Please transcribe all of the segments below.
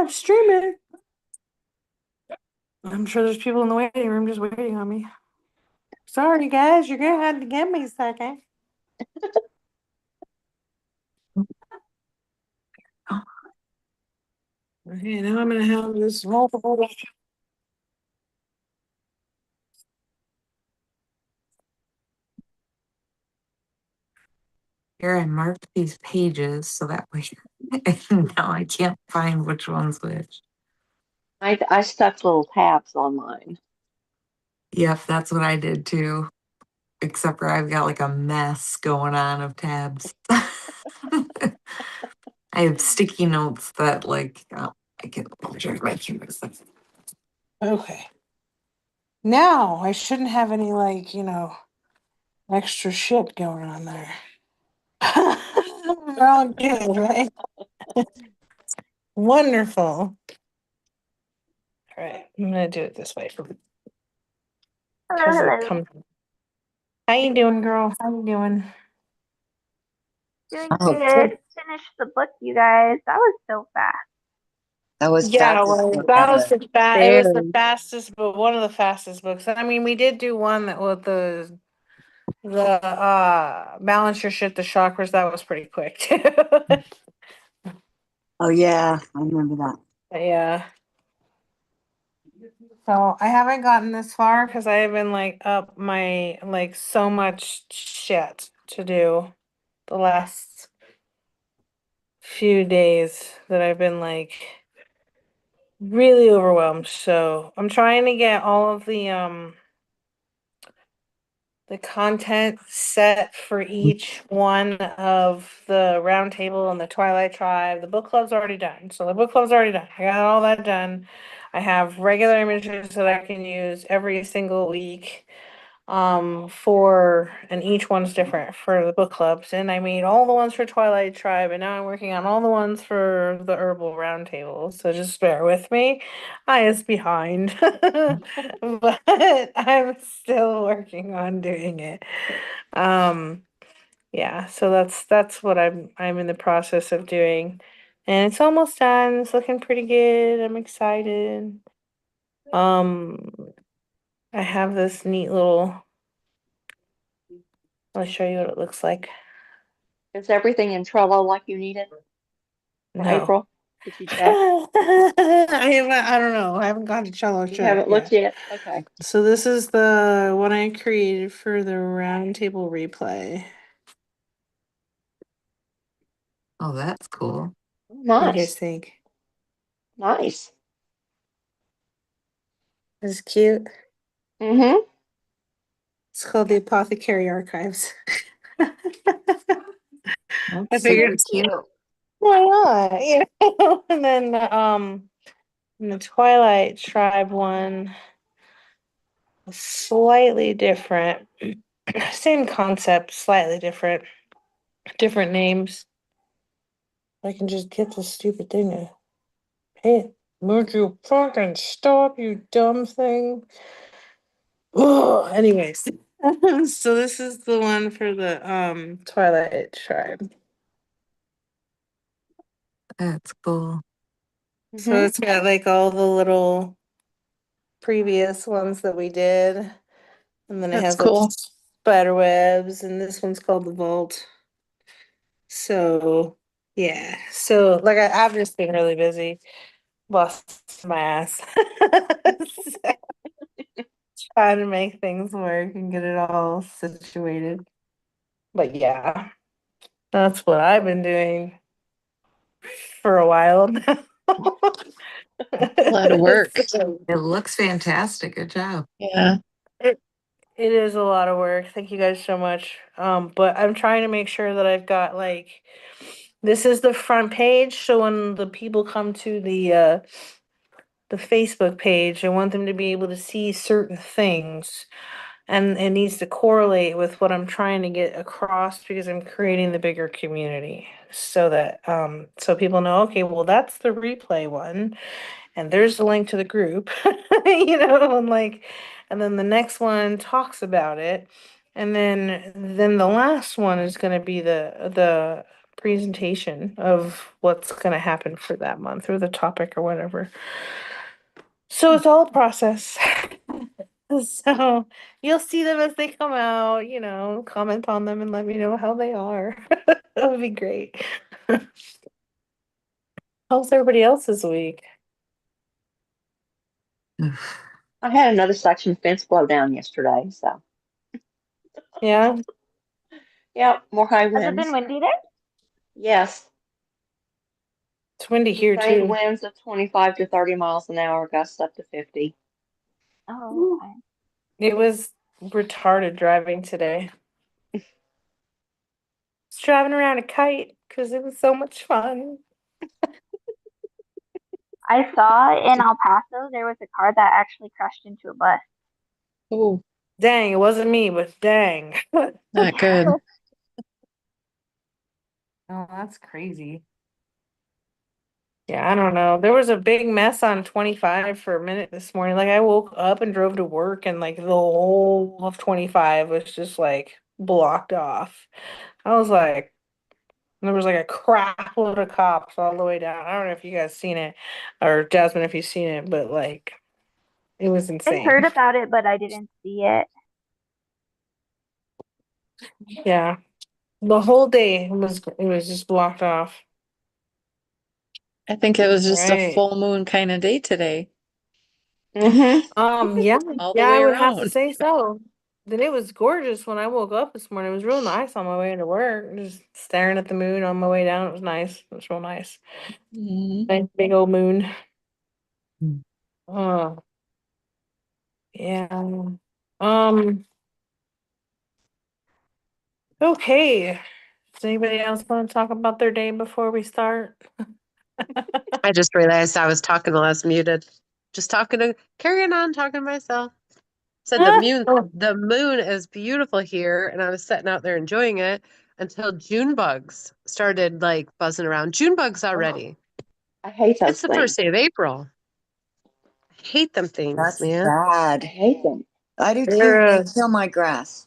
I'm streaming. I'm sure there's people in the waiting room just waiting on me. Sorry, guys, you're gonna have to give me a second. Okay, now I'm gonna have this multiple. Here, I marked these pages so that way now I can't find which one's which. I stuck little tabs on mine. Yep, that's what I did too. Except for I've got like a mess going on of tabs. I have sticky notes that I can check my cues. Okay. Now I shouldn't have any extra shit going on there. We're all good, right? Wonderful. All right, I'm gonna do it this way because Hello, it comes. How you doing, girl? How you doing? doing Oh, good. Finished the book, you guys. That was so fast. That was Yeah, fast. well, that was the it was the fastest, but one of the fastest books. I mean, we did do one that with the balance your shit, the chakras. That was pretty quick too. Oh yeah, I remember that. Yeah. So I haven't gotten this far because I have been up my so much shit to do the last few days that I've been really overwhelmed. So I'm trying to get all of the content set for each one of the round table and the Twilight Tribe. The book club's already done. So the book club's already done. I got all that done. I have regular images that I can use every single week and each one's different for the book clubs. And I made all the ones for Twilight Tribe, and now I'm working on all the ones for the Herbal Roundtable. So just bear with me. I is behind. But I'm still working on doing it. Yeah, so that's what I'm in the process of doing. And it's almost done. It's looking pretty good. I'm excited. Um I have this neat little I'll show you what it looks like. Is everything in Trello like you need it for No. April? Did you check? I don't know. I haven't gone to Cello You check haven't looked yet. yet? Okay. So this is the one I created for the roundtable replay. Oh, that's cool. What do you guys Nice. think? Nice. This is cute. Mm-hmm. It's called the Apothecary Archives. I That's figured super cute. why not? And then in the Twilight Tribe one, slightly different. Same concept, slightly different. Different names. I can just get this stupid thing to hey, would you fucking stop, you dumb thing? Oh, anyways. So this is the one for the Twilight Tribe. That's cool. So it's got all the little previous ones that we did. And then it That's has cool. spider webs, and this one's called the Vault. So yeah. So I've just been really busy. Bust my ass. Trying to make things work and get it all situated. But yeah, that's what I've been doing for a while now. A lot of work. It looks fantastic. Good job. Yeah. It it is a lot of work. Thank you guys so much. But I'm trying to make sure that I've got this is the front page, so when the people come to the Facebook page, I want them to be able to see certain things. And it needs to correlate with what I'm trying to get across because I'm creating the bigger community so that so people know, okay, well that's the replay one and there's the link to the group. And then the next one talks about it. And then the last one is going to be the presentation of what's gonna happen for that month or the topic or whatever. So it's all a process. So you'll see them as they come out, comment on them and let me know how they are. That would be great. How's everybody else this week? I had another section fence blow down yesterday, so Yeah, yeah, more high Has it been winds. windy there? Yes, it's windy here sustained too. winds of 25 to 30 miles an hour, gusts up to 50. Oh, okay. It was retarded driving today. Just driving around a kite because it was so much fun. I saw in El Paso there was a car that actually crashed into a bus. Oh, Dang, it wasn't me, but dang. not good. Oh, that's crazy. Yeah, I don't know. There was a big mess on 25 for a minute this morning. Like I woke up and drove to work and like the whole of 25 was just like blocked off. I was like, there was like a crap load of cops all the way down. I don't know if you guys seen it or Jasmine if you've seen it, but like it was I heard insane. about it, but I didn't see it. Yeah. The whole day it was just blocked off. I think it was just a Right. full moon kind of day today, Mm-hmm. Yeah, all the yeah, way I would have to around. say so. Then it was gorgeous when I woke up this morning. It was real nice on my way into work. Just staring at the moon on my way down. It was nice. It was real nice. Mhm. Nice big old moon. Mm. Oh, yeah. Um, okay. Does anybody else want to talk about their day before we start? I just realized I was talking the last muted. Just carrying on, talking to myself. Said Oh, the moon is beautiful here, and I was sitting out there enjoying it until June bugs started like buzzing around. June bugs already. I hate those It's the first things. day of April. I hate them things, That's man. I bad. hate them. I do too. they're, They kill my grass.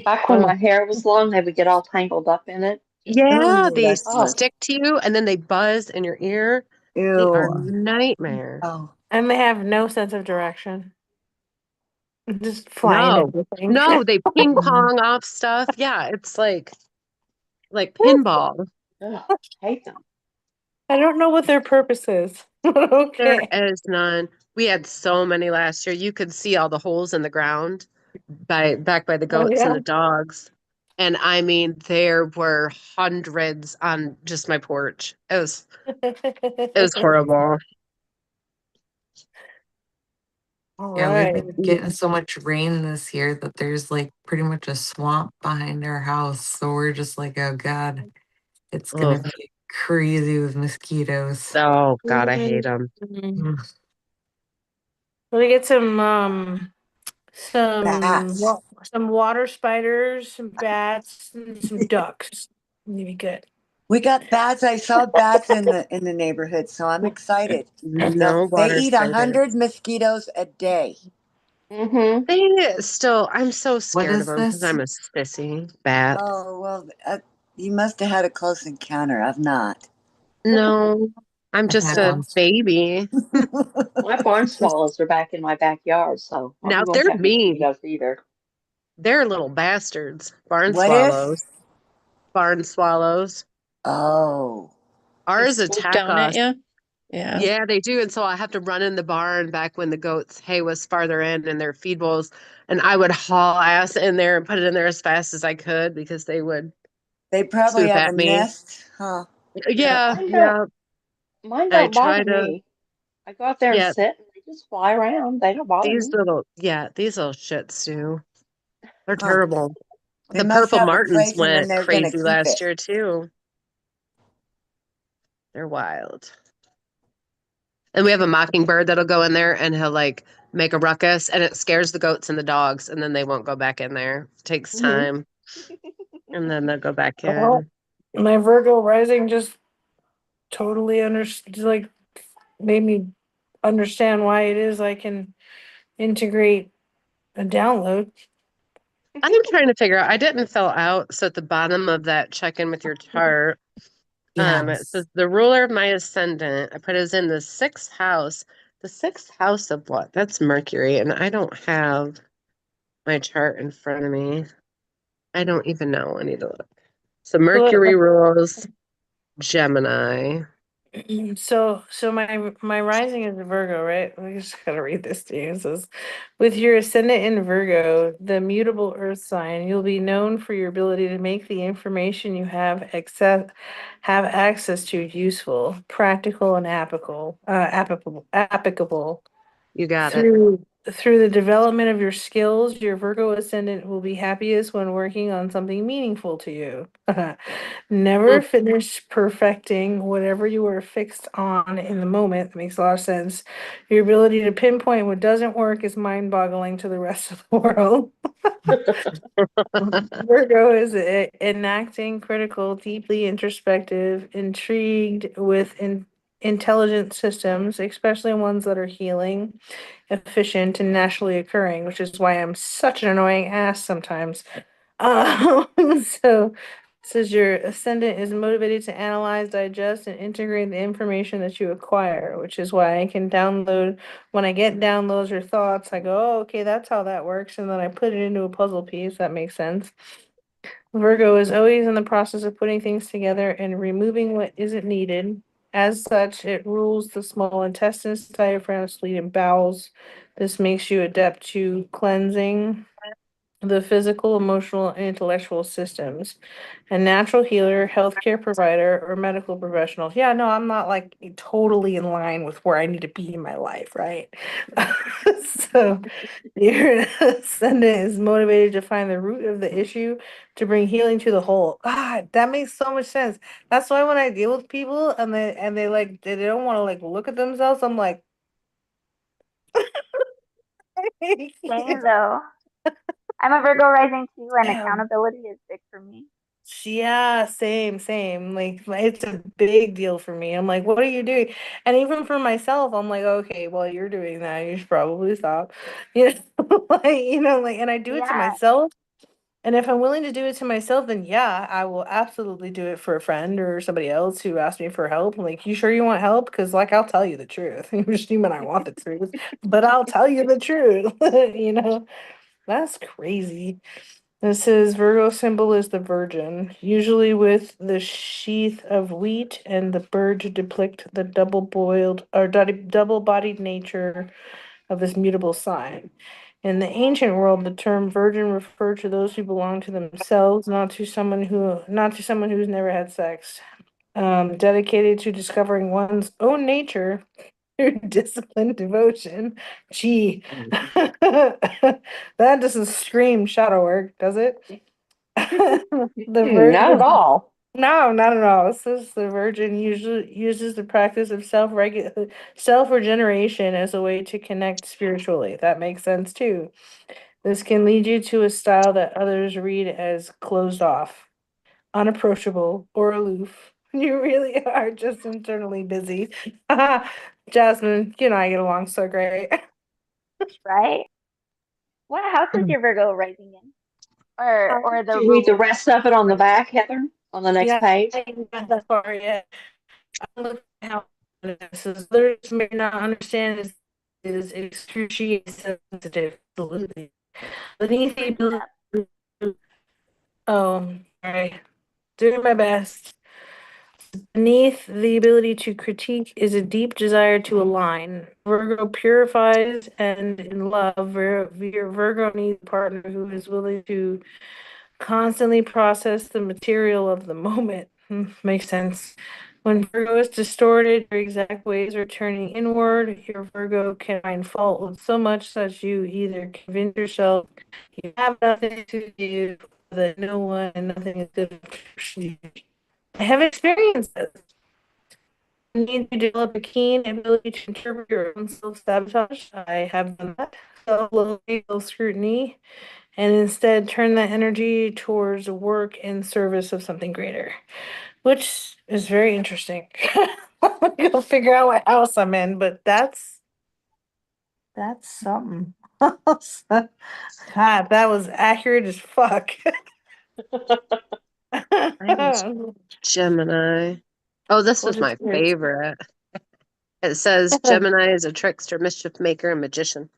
Back when oh, my hair was long, they would get all tangled up in it. Just, Yeah, Ooh, they that's oh, gross. stick to you and then they buzz in your ear. They are a Ew. nightmare. Oh, and they have no sense of direction. Just flying No, everything. no, they ping mhm. pong off stuff. Yeah, it's like pinball. ugh, hate them. I don't know what their purpose is. There Okay. is none. We had so many last year. You could see all the holes in the ground back by the Oh goats and yeah. the dogs. And I mean, there were hundreds on just my porch. It was horrible. All Yeah, we've right. been getting so much rain this year that there's like pretty much a swamp behind our house. So we're just like, oh God, it's Oh, gonna be crazy with mosquitoes. oh God, I hate them. Mm. Mm. We'll get some Bats. some water spiders, some bats, and some ducks. You'll be good. We got bats. I saw bats in the neighborhood, so I'm excited. No They water eat spiders. 100 mosquitoes a day. Mm-hmm. I'm so What scared of is them because this? I'm a sissy. Bats. Oh well, you must have had a close encounter. I've not. No, I'm I've just had a one. baby. My barn swallows are back in my backyard, so Now we won't they're have mean. mosquitoes either. They're little bastards. Barn What is? swallows. Barn swallows. Oh, They Ours swoop attack down at us. you. Yeah. Yeah, they do. And so I have to run in the barn back when the goats' hay was farther in and their feed bowls. And I would haul ass in there and put it in there as fast as I could because they would they probably swoop have a at me. nest, huh? Yeah, Mine don't. yeah. Mine I don't try bother to, me. I go out there and yeah, sit, and they just fly around. They don't bother me. these little shits do. They're Huh. terrible. They The must purple have a martins place, and then went they're gonna crazy keep last it. year too. They're wild. And we have a mockingbird that'll go in there and he'll like make a ruckus and it scares the goats and the dogs and then they won't go back in there. It takes Hmm. time and then they'll go back Well, in. my Virgo rising just totally like made me understand why it is I can integrate a download. I'm trying to figure out. I didn't fill out. So at the bottom of that check in with your chart, it Yes. says the ruler of my ascendant. I put it as in the sixth house. The sixth house of what? That's Mercury, and I don't have my chart in front of me. I don't even know. I need to look. So Mercury rules Gemini. So my rising is a Virgo, right? I just gotta read this to you. It says, with your ascendant in Virgo, the mutable earth sign, you'll be known for your ability to make the information you have access to useful, practical, and applicable. You got it. Through the development of your skills, your Virgo ascendant will be happiest when working on something meaningful to you. Never Mm. finish perfecting whatever you are fixed on in the moment. That makes a lot of sense. Your ability to pinpoint what doesn't work is mind-boggling to the rest of the world. Virgo is enacting, critical, deeply introspective, intrigued with intelligent systems, especially ones that are healing, efficient, and naturally occurring, which is why I'm such an annoying ass sometimes. Um, so says your ascendant is motivated to analyze, digest, and integrate the information that you acquire, which is why I can download when I get downloads or thoughts, I go, oh, okay, that's how that works, and then I put it into a puzzle piece. That makes sense. Virgo is always in the process of putting things together and removing what isn't needed. As such, it rules the small intestines, diaphragm, spleen, and bowels. This makes you adept to cleansing the physical, emotional, and intellectual systems. A natural healer, healthcare provider, or medical professional. Yeah, no, I'm not like totally in line with where I need to be in my life, right? So your ascendant is motivated to find the root of the issue to bring healing to the whole. God, that makes so much sense. That's why when I deal with people and they like they don't want to like look at themselves, I'm like, Same though. I'm a Virgo rising too, and damn. accountability is big for me. Yeah, same. Like it's a big deal for me. I'm like, what are you doing? And even for myself, I'm like, okay, well, you're doing that. You should probably stop. You know, and I do it to Yeah, myself. And if I'm willing to do it to myself, then yeah, I will absolutely do it for a friend or somebody else who asks me for help. I'm like, you sure you want help? Because like I'll tell you the truth. You assuming I want the truth, but I'll tell you the truth. That's crazy. This is Virgo symbol is the Virgin, usually with the sheath of wheat and the bird to depict the double-bodied nature of this mutable sign. In the ancient world, the term virgin referred to those who belong to themselves, not to someone who's never had sex. Dedicated to discovering one's own nature through disciplined devotion. Gee, that doesn't scream shadow work, does it? The Not at Virgin. all. No, not at all. It says the Virgin usually uses the practice of self-regeneration as a way to connect spiritually. That makes sense too. This can lead you to a style that others read as closed off, unapproachable, or aloof. You really are just internally busy. Jasmine, you and I get along so great. right? What house is your Virgo rising in? Or the Do you read the rule? rest of it on the back, Heather? On the next Yeah, page? I haven't got that far yet. I'm looking at how this is others may not understand is excruciating sensitive. Absolutely. Beneath the ability oh, sorry. Doing my best. Beneath the ability to critique is a deep desire to align. Virgo purifies and in love, Virgo needs a partner who is willing to constantly process the material of the moment. Makes sense. When Virgo is distorted, your exact ways are turning inward. Your Virgo can find fault with so much that you either convince yourself you have nothing to give, that no one and nothing is good for you. I have experienced this. You need to develop a keen ability to interpret your own self-sabotage. I have done that. Self-love, scrutiny, and instead turn that energy towards work in service of something greater, which is very interesting. I'm gonna go figure out what house I'm in, but that's something. God, that was accurate as fuck. Gemini. Oh, this What was is my yours? favorite. It says Gemini is a trickster, mischief maker, and magician.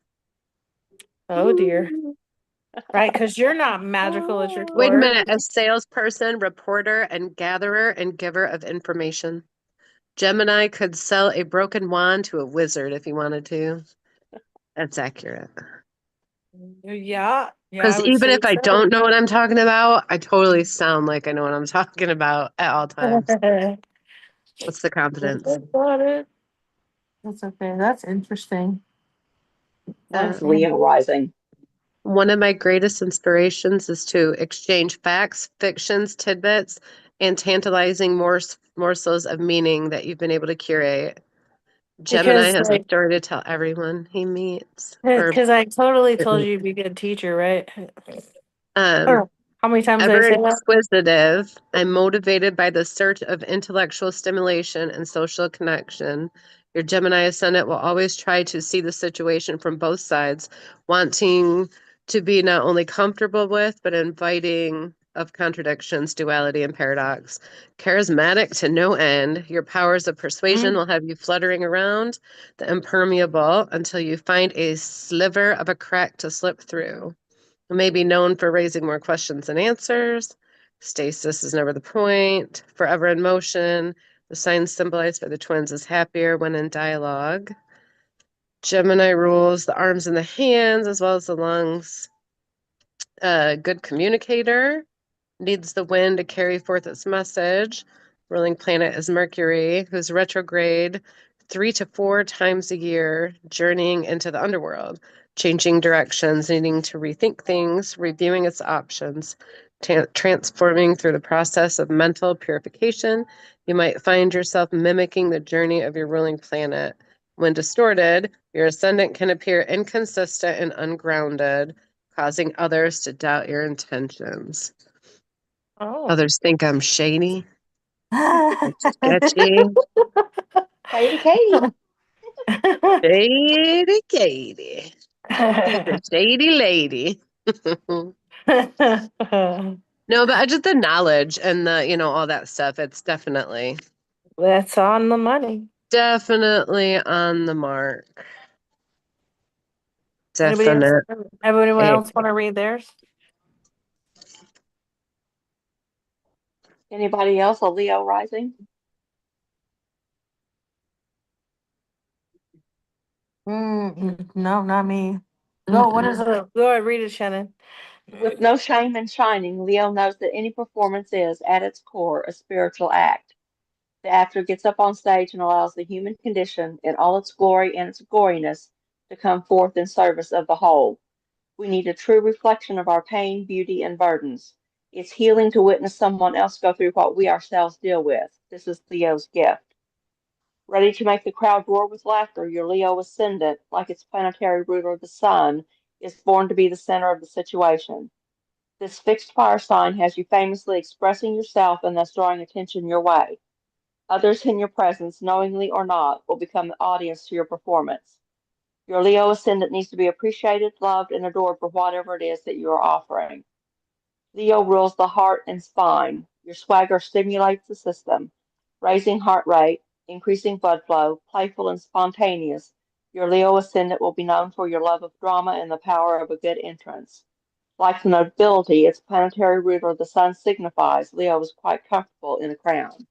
Oh dear. Right, because you're not magical at your Wait a core. minute. A salesperson, reporter, and gatherer and giver of information. Gemini could sell a broken wand to a wizard if he wanted to. That's accurate. Yeah, yeah, I Because would even say if I so. don't know what I'm talking about, I totally sound like I know what I'm talking about at all times. What's the confidence? Got it. That's okay. That's interesting. Mine's Uh, Leo rising. One of my greatest inspirations is to exchange facts, fictions, tidbits, and tantalizing morsels of meaning that you've been able to curate. Gemini Because has a like, story to tell everyone he meets. because I totally told you you'd be a good teacher, right? Um, How many times did I Ever say that? inquisitive and motivated by the search of intellectual stimulation and social connection, your Gemini ascendant will always try to see the situation from both sides, wanting to be not only comfortable with, but inviting of contradictions, duality, and paradox. Charismatic to no end, your powers of persuasion will have you fluttering around the impermeable until you find a sliver of a crack to slip through. May be known for raising more questions than answers. Stasis is never the point. Forever in motion. The sign symbolized by the twins is happier when in dialogue. Gemini rules the arms and the hands as well as the lungs. Good communicator. Needs the wind to carry forth its message. Ruling planet is Mercury, who's retrograde 3 to 4 times a year, journeying into the underworld, changing directions, needing to rethink things, reviewing its options, transforming through the process of mental purification. You might find yourself mimicking the journey of your ruling planet. When distorted, your ascendant can appear inconsistent and ungrounded, causing others to doubt your intentions. Oh. Others think I'm shady, sketchy, Katie, Katie. shady Katie. She's a shady lady. No, but just the knowledge and the, all that stuff. It's definitely That's on the money. on the mark. Anybody else? Definite. Anyone else want to read theirs? Anybody else? A Leo rising? No, not me. No, what is it? Go ahead, read it, Shannon. With no shame in shining, Leo knows that any performance is, at its core, a spiritual act. The actor gets up on stage and allows the human condition, in all its glory and its goriness, to come forth in service of the whole. We need a true reflection of our pain, beauty, and burdens. It's healing to witness someone else go through what we ourselves deal with. This is Leo's gift. Ready to make the crowd roar with laughter, your Leo ascendant, like its planetary ruler, the sun, is born to be the center of the situation. This fixed fire sign has you famously expressing yourself and thus drawing attention your way. Others in your presence, knowingly or not, will become the audience to your performance. Your Leo ascendant needs to be appreciated, loved, and adored for whatever it is that you are offering. Leo rules the heart and spine. Your swagger stimulates the system, raising heart rate, increasing blood flow, playful and spontaneous. Your Leo ascendant will be known for your love of drama and the power of a good entrance. Like the nobility its planetary ruler, the sun, signifies, Leo is quite comfortable in the crown.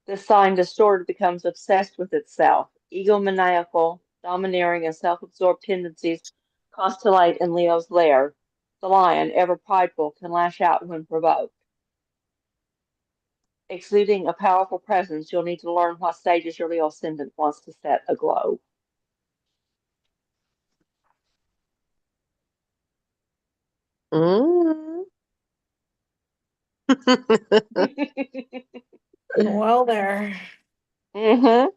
This sign distorted becomes obsessed with itself. Egomaniacal, domineering, and self-absorbed tendencies constellate in Leo's lair. The lion, ever prideful, can lash out when provoked. Exuding a powerful presence, you'll need to learn what stages your Leo ascendant wants to set aglow. Mm. Well, there. Mm-hmm.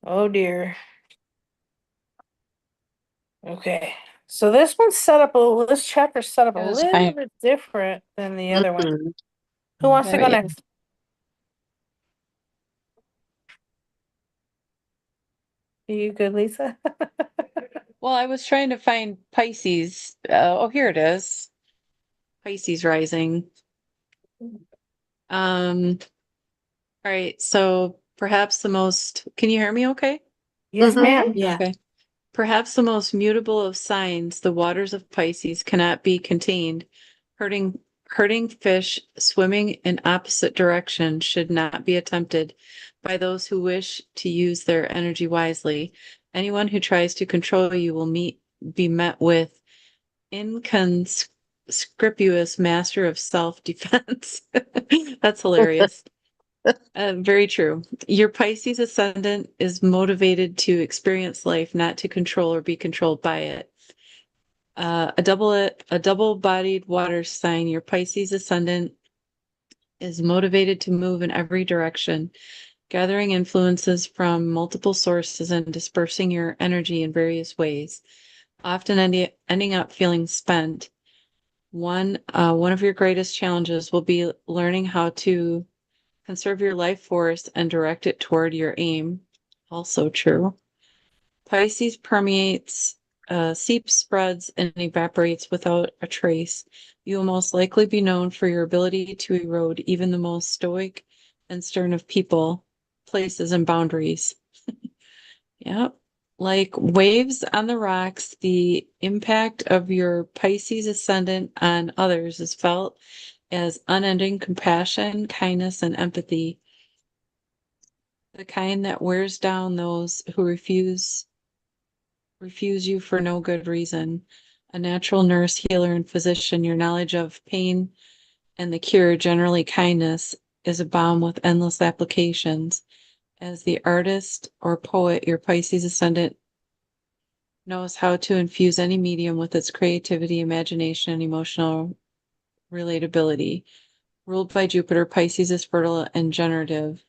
Oh dear. Okay. So this one's set up this chapter's set up a Yes, little bit different than the other one. Mhm. Who wants to go yeah. next? You good, Lisa? Well, I was trying to find Pisces. Oh, here it is. Pisces rising. All right. So perhaps the most, can you hear me okay? Yes, Mhm. ma'am. Yeah. Okay. Perhaps the most mutable of signs, the waters of Pisces cannot be contained. Hurting fish swimming in opposite direction should not be attempted by those who wish to use their energy wisely. Anyone who tries to control you will be met with inconspicuous master of self-defense. That's hilarious. Very true. Your Pisces ascendant is motivated to experience life, not to control or be controlled by it. A double-bodied water sign, your Pisces ascendant is motivated to move in every direction, gathering influences from multiple sources and dispersing your energy in various ways, often ending up feeling spent. One of your greatest challenges will be learning how to conserve your life force and direct it toward your aim. Also true. Pisces permeates, seeps, spreads, and evaporates without a trace. You will most likely be known for your ability to erode even the most stoic and stern of people, places, and boundaries. Yep. Like waves on the rocks, the impact of your Pisces ascendant on others is felt as unending compassion, kindness, and empathy. The kind that wears down those who refuse you for no good reason. A natural nurse, healer, and physician, your knowledge of pain and the cure, generally kindness, is a balm with endless applications. As the artist or poet, your Pisces ascendant knows how to infuse any medium with its creativity, imagination, and emotional relatability. Ruled by Jupiter, Pisces is fertile and generative.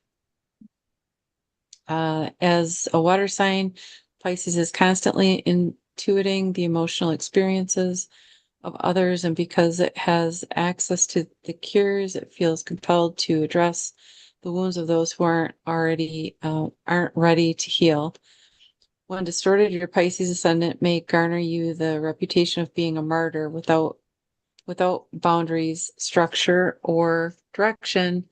As a water sign, Pisces is constantly intuiting the emotional experiences of others, and because it has access to the cures, it feels compelled to address the wounds of those who aren't ready to heal. When distorted, your Pisces ascendant may garner you the reputation of being a martyr without boundaries, structure, or direction.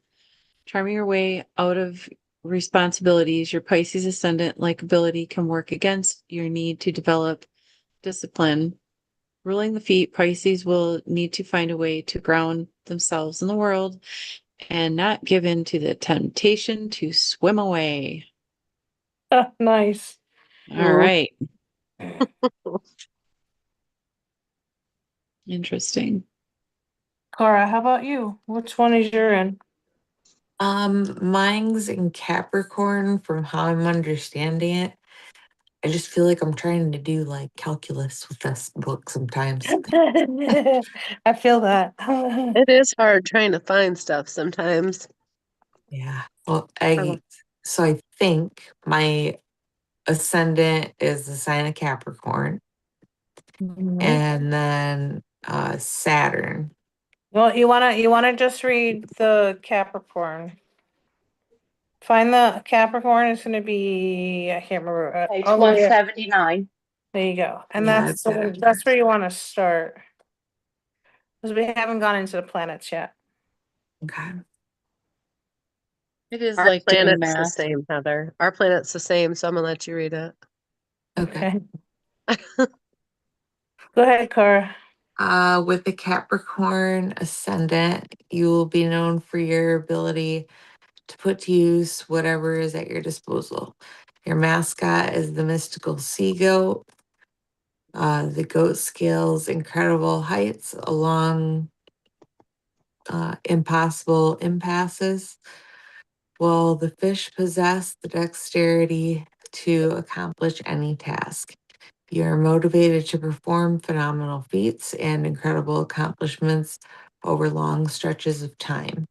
Charming your way out of responsibilities, your Pisces ascendant likability can work against your need to develop discipline. Ruling the feet, Pisces will need to find a way to ground themselves in the world and not give in to the temptation to swim away. Nice. All right. Interesting. Cora, how about you? Which one is your in? Mine's in Capricorn from how I'm understanding it. I just feel like I'm trying to do like calculus with this book sometimes. I feel that. It is hard trying to find stuff sometimes. Yeah. Well, Oh. so I think my ascendant is the sign of Capricorn, Mhm. and then Saturn. Well, you wanna just read the Capricorn. Find the Capricorn is gonna be, I can't remember. Page All the way up. 179. There you go. And Yeah, that's it's better. that's where you want to start. Because we haven't gone into the planets yet. Okay. It is Our like doing planet's the math. same, Heather. Our planet's the same, so I'm gonna let you read it. Okay. Go ahead, Cara. With the Capricorn ascendant, you will be known for your ability to put to use whatever is at your disposal. Your mascot is the mystical sea goat. The goat scales incredible heights along impossible impasses, while the fish possess the dexterity to accomplish any task. You are motivated to perform phenomenal feats and incredible accomplishments over long stretches of time.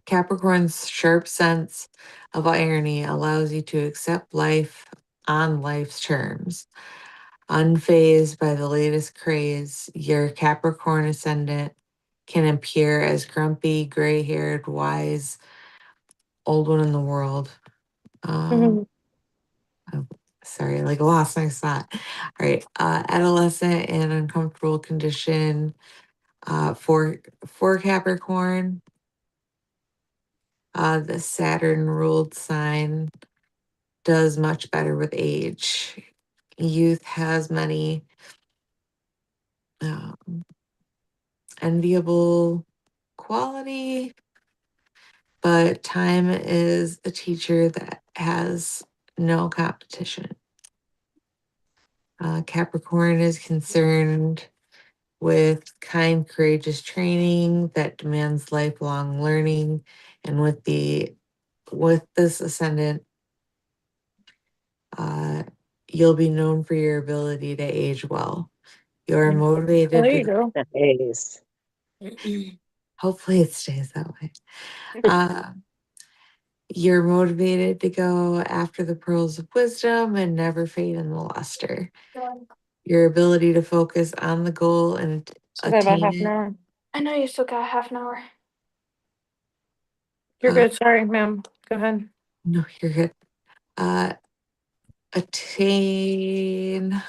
Capricorn's sharp sense of irony allows you to accept life on life's terms. Unfazed by the latest craze, your Capricorn ascendant can appear as grumpy, gray haired, wise, old one in the world. Mhm. sorry, like lost my thought. All right, adolescent and uncomfortable condition, for Capricorn. The Saturn ruled sign does much better with age. Youth has many enviable quality, but time is a teacher that has no competition. Capricorn is concerned with kind, courageous training that demands lifelong learning, and with this ascendant, you'll be known for your ability to age well. You're motivated. Well, there you go. Nice. Hopefully it stays that way. You're motivated to go after the pearls of wisdom and never fade in the luster. Your ability to focus on the goal and Still got about attain half an it. hour. I know you still got half an hour. You're Uh, good. Sorry, ma'am. Go ahead. No, you're good. Attain.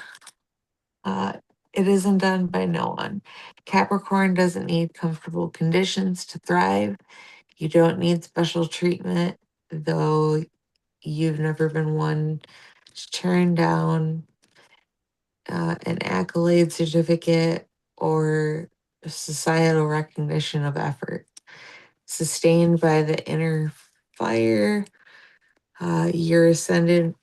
It isn't done by no one. Capricorn doesn't need comfortable conditions to thrive. You don't need special treatment, though you've never been one to turn down an accolade certificate or societal recognition of effort. Sustained by the inner fire, your ascendant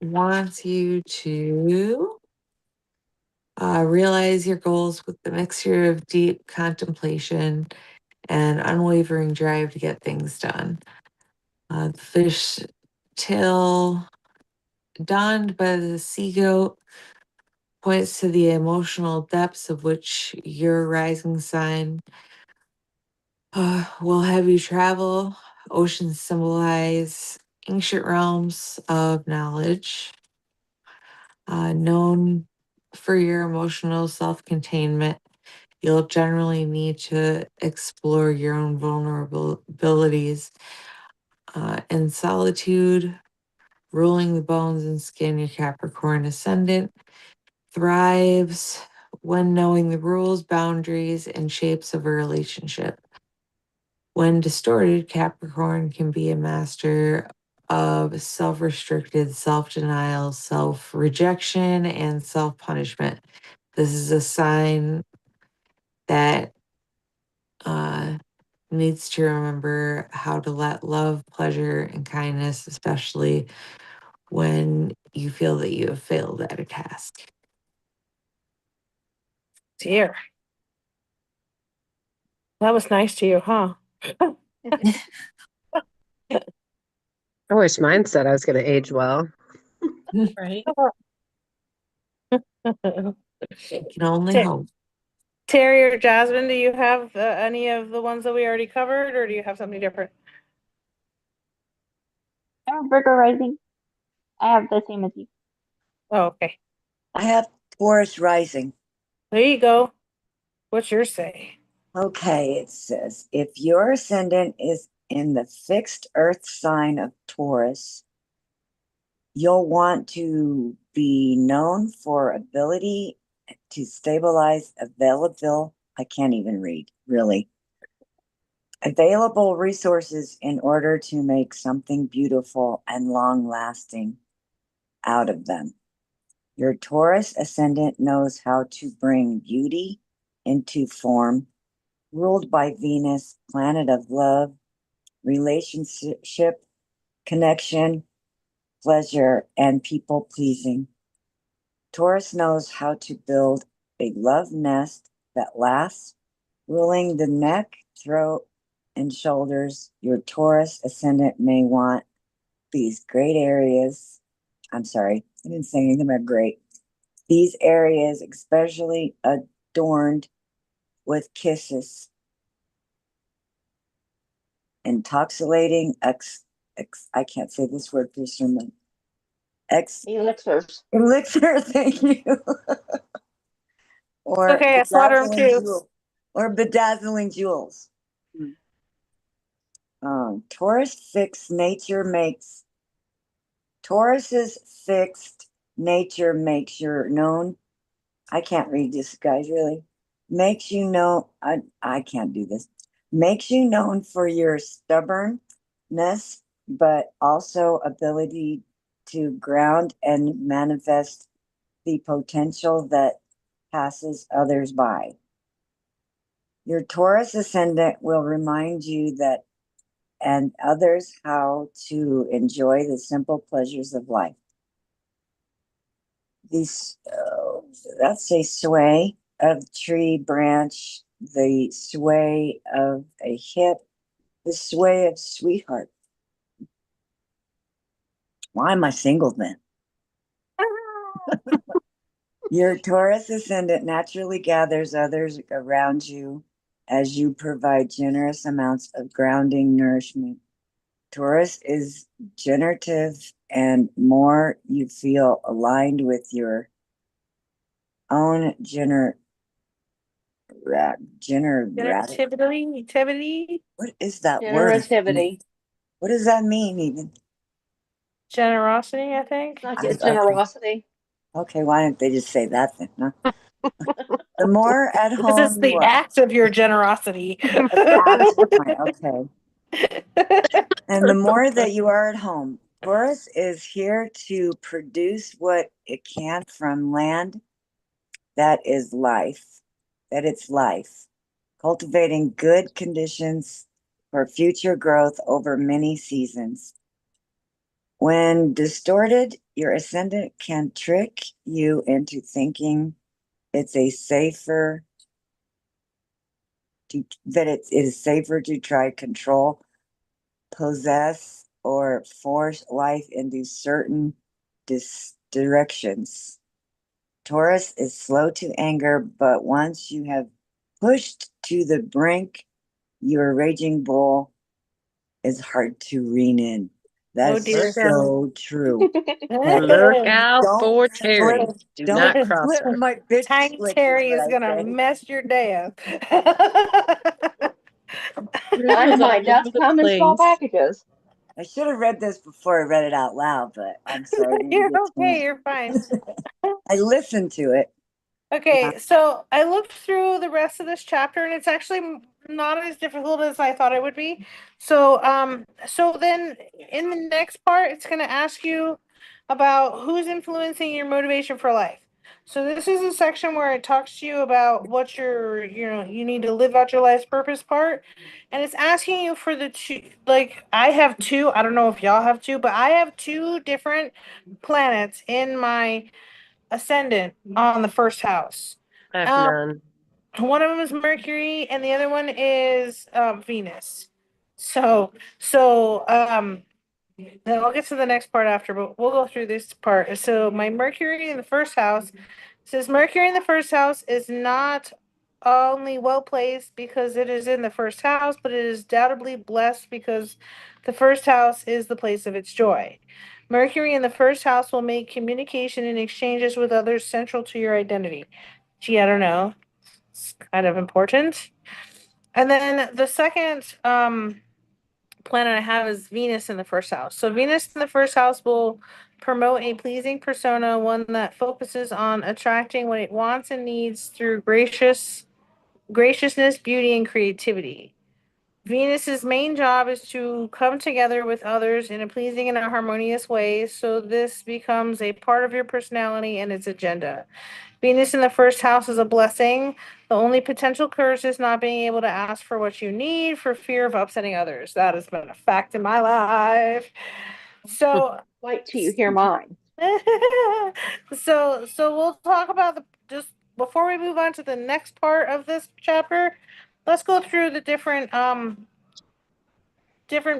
wants you to realize your goals with the mixture of deep contemplation and unwavering drive to get things done. The fish tail donned by the sea goat points to the emotional depths of which your rising sign will have you travel. Oceans symbolize ancient realms of knowledge, known for your emotional self-containment. You'll generally need to explore your own vulnerabilities in solitude, ruling the bones and skin. Your Capricorn ascendant thrives when knowing the rules, boundaries, and shapes of a relationship. When distorted, Capricorn can be a master of self-restricted, self-denial, self-rejection, and self-punishment. This is a sign that needs to remember how to let love, pleasure, and kindness, especially when you feel that you have failed at a task. Dear. That was nice to you, huh? I wish mine said I was going to age well. Right. You can only Ter- hope. Terry or Jasmine, do you have any of the ones that we already covered, or do you have something different? I'm Virgo rising. I have the same as you. Oh, okay. I have Taurus rising. There you go. What's your say? Okay, it says if your ascendant is in the fixed earth sign of Taurus, you'll want to be known for ability to stabilize available. I can't even read, really. Available resources in order to make something beautiful and long lasting out of them. Your Taurus ascendant knows how to bring beauty into form, ruled by Venus, planet of love, relationship, connection, pleasure, and people pleasing. Taurus knows how to build a love nest that lasts, ruling the neck, throat, and shoulders. Your Taurus ascendant may want these great areas. I'm sorry, I didn't say anything about great. These areas, especially adorned with kisses, intoxicating I can't say this word for someone. Elixirs. Elixir, thank you. Or Okay, I slaughtered them too. or bedazzling jewels. Taurus fixed nature makes Taurus's fixed nature makes you known. I can't read this, guys, really. Makes you know, I can't do this. Makes you known for your stubbornness, but also ability to ground and manifest the potential that passes others by. Your Taurus ascendant will remind you that and others how to enjoy the simple pleasures of life. These, that's a sway of tree branch, the sway of a hip, the sway of sweetheart. Why am I single then? Your Taurus ascendant naturally gathers others around you as you provide generous amounts of grounding nourishment. Taurus is generative, and more you feel aligned with your own Generativity. what is that word? Generativity. What does that mean even? Generosity, I think. Like Okay. generosity. Okay, why didn't they just say that then, huh? The more at Because it's home you the are. act of your generosity. That's the point, okay. And the more that you are at home, Taurus is here to produce what it can from land that is life, that it's life, cultivating good conditions for future growth over many seasons. When distorted, your ascendant can trick you into thinking it's a safer that it is safer to try to control, possess, or force life into certain directions. Taurus is slow to anger, but once you have pushed to the brink, your raging bull is hard to rein in. That's dear. so true. Look out Don't for flip- Terry. Do not Don't cross flip her. my bitch Tiny switch Terry what is I gonna say. mess your day up. Dynamite does come in small packages. I should have read this before I read it out loud, but I'm sorry. I didn't You're get okay, to. you're fine. I listened to it. Okay, so I looked through the rest of this chapter and it's actually not as difficult as I thought it would be. So then in the next part, it's going to ask you about who's influencing your motivation for life. So this is a section where it talks to you about what you need to live out your life's purpose part. And it's asking you for the two, like I have two, I don't know if y'all have two, but I have two different planets in my ascendant on the first house. I have Um, none. one of them is Mercury, and the other one is Venus. So then I'll get to the next part after, but we'll go through this part. So my Mercury in the first house says Mercury in the first house is not only well placed because it is in the first house, but it is doubtably blessed because the first house is the place of its joy. Mercury in the first house will make communication and exchanges with others central to your identity. Gee, I don't know. It's kind of important. And then the second planet I have is Venus in the first house. So Venus in the first house will promote a pleasing persona, one that focuses on attracting what it wants and needs through graciousness, beauty, and creativity. Venus's main job is to come together with others in a pleasing and a harmonious way, so this becomes a part of your personality and its agenda. Venus in the first house is a blessing. The only potential curse is not being able to ask for what you need for fear of upsetting others. That has been a fact in my life. So, Wait till you hear mine. so we'll talk about the just before we move on to the next part of this chapter. Let's go through the different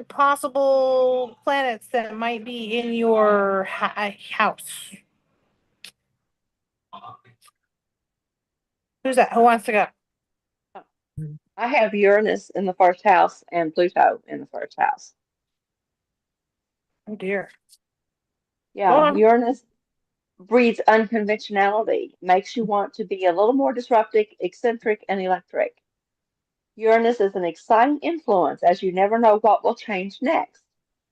possible planets that might be in your house. Who's that? Who wants to go? I have Uranus in the first house and Pluto in the first house. Oh dear. Go Yeah, on. Uranus breeds unconventionality, makes you want to be a little more disruptive, eccentric, and electric. Uranus is an exciting influence as you never know what will change next.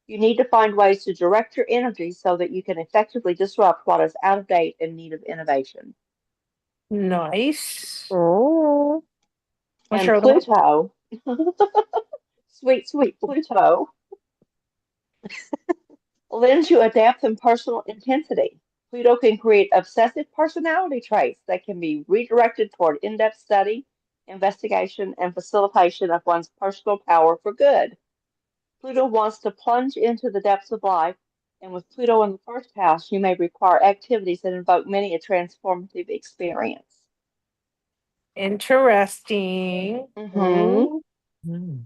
You need to find ways to direct your energy so that you can effectively disrupt what is out of date in need of innovation. Nice. Oh. What's And your other one? Pluto, sweet, sweet Pluto, lends you a depth and personal intensity. Pluto can create obsessive personality traits that can be redirected toward in-depth study, investigation, and facilitation of one's personal power for good. Pluto wants to plunge into the depths of life, and with Pluto in the first house, you may require activities that invoke many a transformative experience. Interesting. Mm-hmm.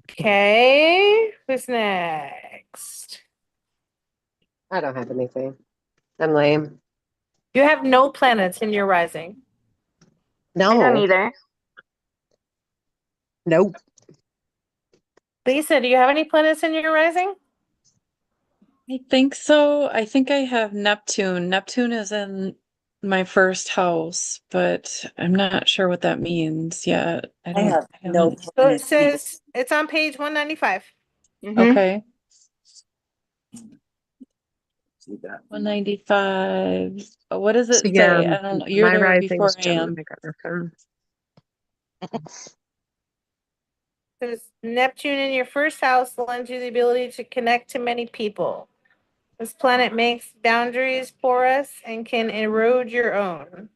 Okay. Who's next? I don't have anything. I'm lame. You have no planets in your rising. I don't No. either. Nope. Lisa, do you have any planets in your rising? I think so. I think I have Neptune. Neptune is in my first house, but I'm not sure what that means yet. I have no haven't- So it planets. says it's on page 195. Mm-hmm. Okay, See that? 195. What does it So, yeah, say? I don't know. You're my there rising's before I am. Gemini. I got nothing. Says Neptune in your first house lends you the ability to connect to many people. This planet makes boundaries porous and can erode your own.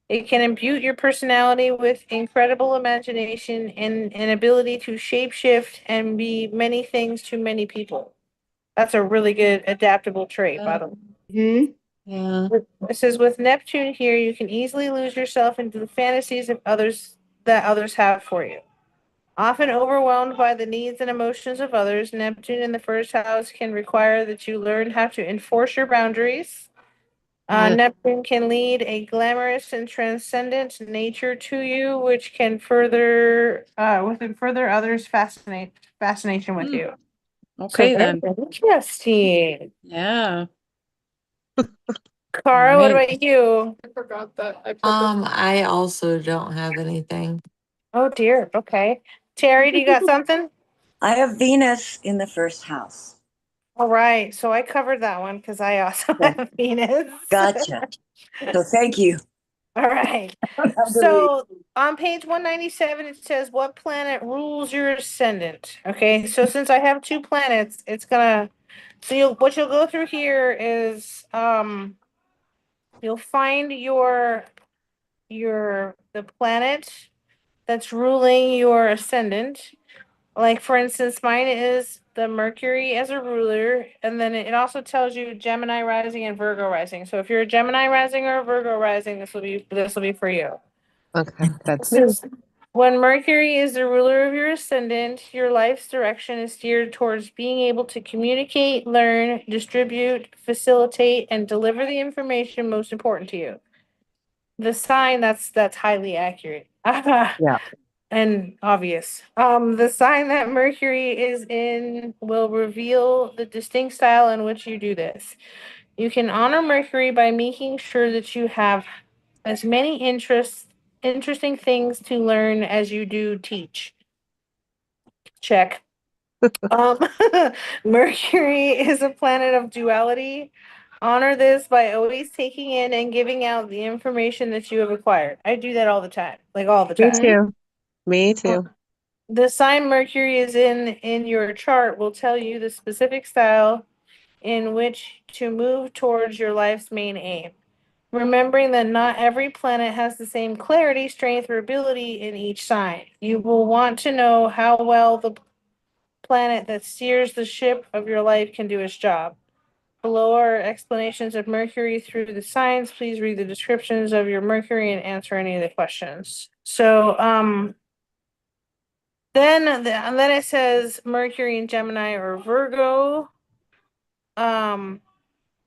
It can imbue your personality with incredible imagination and an ability to shapeshift and be many things to many people. That's a really good adaptable trait, by the way. Mm-hmm. Yeah. It says with Neptune here, you can easily lose yourself into the fantasies of others that others have for you. Often overwhelmed by the needs and emotions of others, Neptune in the first house can require that you learn how to enforce your boundaries. Neptune can lead a glamorous and transcendent nature to you, which can further others' fascination with you. Okay, So then. very interesting. Yeah. Cara, what Right. about you? I forgot that. I also don't have anything. Oh dear. Okay. Terry, do you got something? I have Venus in the first house. All right. So I covered that one because I also Yeah. have Venus. Gotcha. So thank you. All right. So on page 197, it says, what planet rules your ascendant? Okay. So since I have two planets, it's gonna, so what you'll go through here is, you'll find the planet that's ruling your ascendant. Like for instance, mine is the Mercury as a ruler, and then it also tells you Gemini rising and Virgo rising. So if you're a Gemini rising or a Virgo rising, this will be for you. Okay, that's This is when Mercury is the ruler of your ascendant, your life's direction is steered towards being able to communicate, learn, distribute, facilitate, and deliver the information most important to you. The sign that's highly accurate. yeah. And obvious. The sign that Mercury is in will reveal the distinct style in which you do this. You can honor Mercury by making sure that you have as many interesting things to learn as you do teach. Check. Um, Mercury is a planet of duality. Honor this by always taking in and giving out the information that you have acquired. I do that all the time, like all the Me time. too. Me too. The sign Mercury is in your chart will tell you the specific style in which to move towards your life's main aim. Remembering that not every planet has the same clarity, strength, or ability in each sign. You will want to know how well the planet that steers the ship of your life can do its job. Below are explanations of Mercury through the signs. Please read the descriptions of your Mercury and answer any of the questions. So, then it says Mercury in Gemini or Virgo.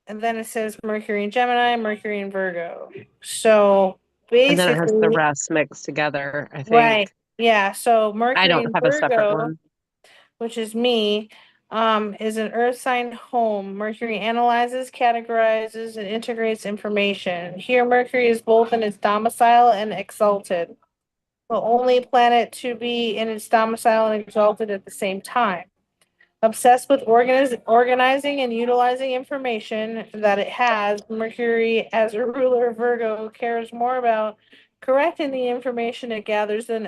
And then it says Mercury in Gemini, Mercury in Virgo. So And then it has the basically, rest mixed together, I think. right. Yeah. So I Mercury don't in have a separate Virgo, one. which is me, is an earth sign home. Mercury analyzes, categorizes, and integrates information. Here, Mercury is both in its domicile and exalted. The only planet to be in its domicile and exalted at the same time. Obsessed with organizing and utilizing information that it has, Mercury, as a ruler of Virgo, cares more about correcting the information it gathers than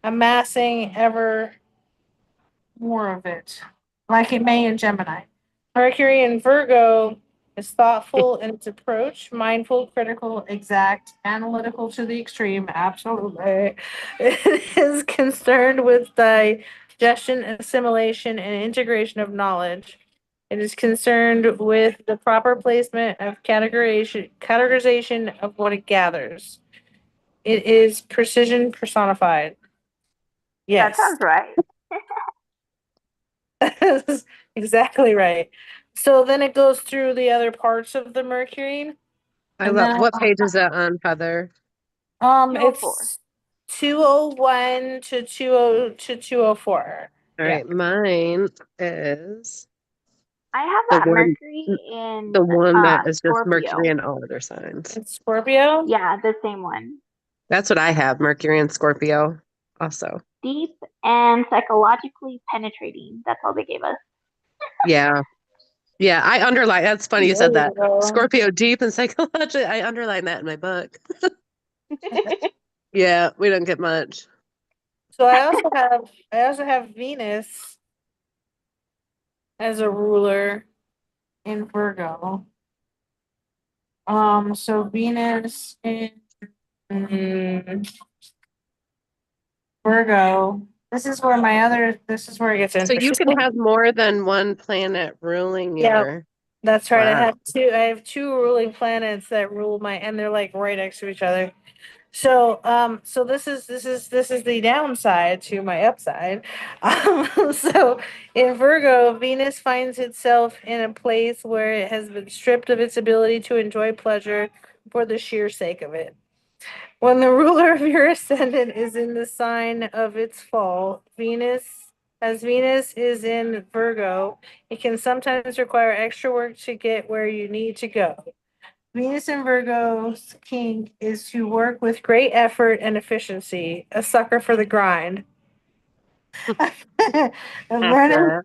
amassing ever more of it, like it may in Gemini. Mercury in Virgo is thoughtful in its approach, mindful, critical, exact, analytical to the extreme. Absolutely. It is concerned with digestion, assimilation, and integration of knowledge. It is concerned with the proper placement of categorization of what it gathers. It is precision personified. That Yes. sounds right. Exactly right. So then it goes through the other parts of the Mercury. I And love, then what page is that on, Heather? 204. it's 201 to 204. All Yeah. right, mine is I have the that one, Mercury in the one that is just Scorpio. Mercury and all other signs. It's Scorpio. Yeah, the same one. That's what I have, Mercury and Scorpio also. Deep and psychologically penetrating. That's all they gave us. Yeah. Yeah, I underline. That's funny you said There that. you go. Scorpio deep and psychological. I underline that in my book. Yeah, we don't get much. So I also have Venus as a ruler in Virgo. So Venus in Virgo. This is where it gets So interesting. you can have more than one planet ruling Yeah. your. That's right. Wow. I have two ruling planets that rule and they're like right next to each other. So so this is the downside to my upside. So in Virgo, Venus finds itself in a place where it has been stripped of its ability to enjoy pleasure for the sheer sake of it. When the ruler of your ascendant is in the sign of its fall, Venus is in Virgo, it can sometimes require extra work to get where you need to go. Venus in Virgo's kink is to work with great effort and efficiency, a sucker for the grind. Vernon,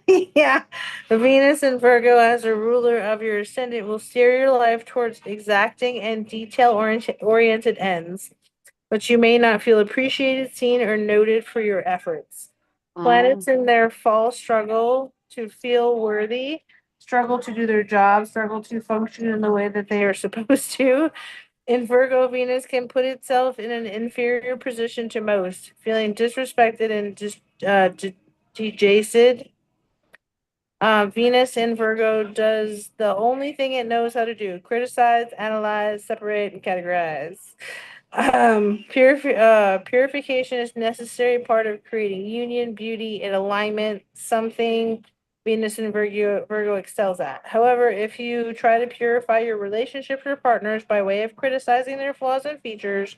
yeah, Venus in Virgo as a ruler of your ascendant will steer your life towards exacting and detail-oriented ends, but you may not feel appreciated, seen, or noted for your efforts. Planets in their fall struggle to feel worthy, struggle to do their job, struggle to function in the way that they are supposed to. In Virgo, Venus can put itself in an inferior position to most, feeling disrespected and dejaced. Venus in Virgo does the only thing it knows how to do: criticize, analyze, separate, and categorize. Purification is necessary part of creating union, beauty, and alignment, something Venus in Virgo excels at. However, if you try to purify your relationships with partners by way of criticizing their flaws and features,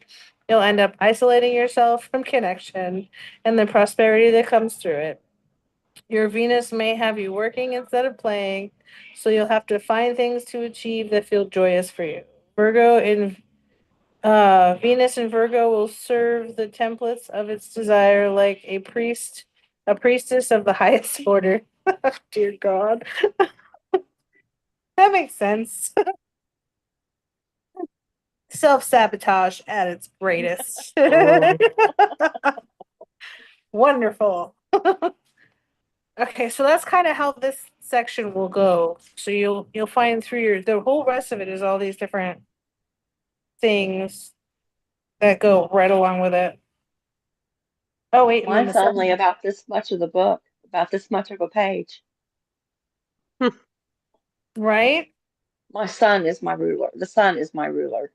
you'll end up isolating yourself from connection and the prosperity that comes through it. Your Venus may have you working instead of playing, so you'll have to find things to achieve that feel joyous for you. Venus in Virgo will serve the templates of its desire like a priestess of the highest order. Dear God. That makes sense. Self-sabotage at its greatest. Wonderful. Okay, so that's kind of how this section will go. So you'll find through the whole rest of it is all these different things that go right along with it. Oh wait, and then Mine's the only sun. about this much of the book, about this much of a page. Right? My sun is my ruler. The sun is my ruler.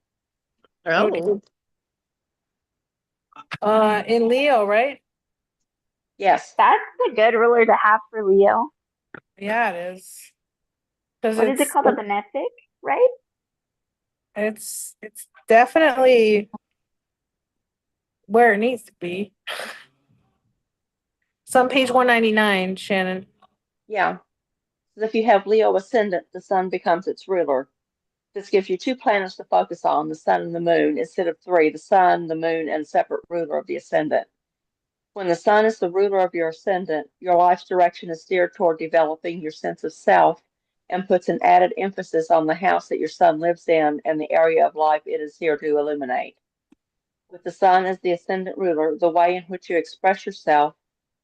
Oh, In Leo, right? Yes. That's a good ruler to have for Leo. Yeah, it is. Because What is it called? A benefic, right? it's definitely where it needs to be. It's on page 199, Shannon. Yeah. So if you have Leo ascendant, the sun becomes its ruler. This gives you two planets to focus on, the sun and the moon, instead of three, the sun, the moon, and a separate ruler of the ascendant. When the sun is the ruler of your ascendant, your life's direction is steered toward developing your sense of self and puts an added emphasis on the house that your sun lives in and the area of life it is here to illuminate. With the sun as the ascendant ruler, the way in which you express yourself,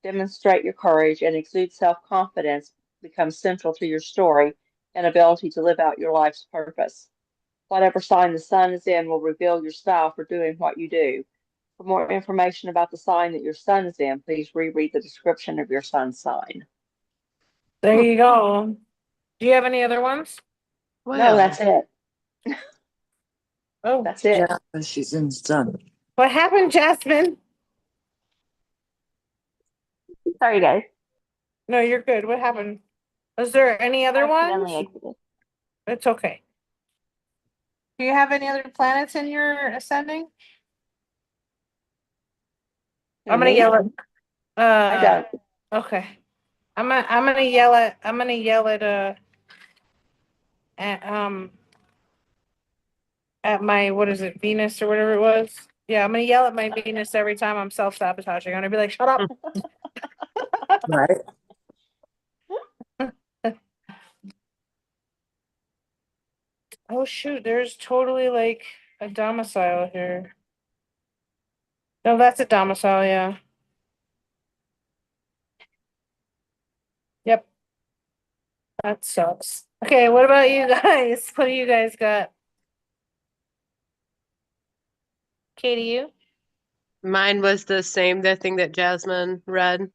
demonstrate your courage, and exude self-confidence becomes central to your story and ability to live out your life's purpose. Whatever sign the sun is in will reveal your style for doing what you do. For more information about the sign that your sun is in, please reread the description of your sun sign. There you go. Do you have any other ones? No, Wow. that's it. Oh, That's it. Yeah, but she's in the sun. what happened, Jasmine? Sorry, guys. No, you're good. What happened? Was there any other Accidentally ones? exited. It's okay. Do you have any other planets in your ascending? Who, I'm gonna me? yell at. I don't. Okay. I'm gonna yell at my, what is it, Venus or whatever it was. Yeah, I'm gonna yell at my Venus every time I'm self-sabotaging. I'm gonna be like, shut up. Right? Oh shoot, there's totally like a domicile here. No, that's a domicile, yeah. Yep. That sucks. Okay, what about you guys? What do you guys got? Katie, you? Mine was the same, the thing that Jasmine read.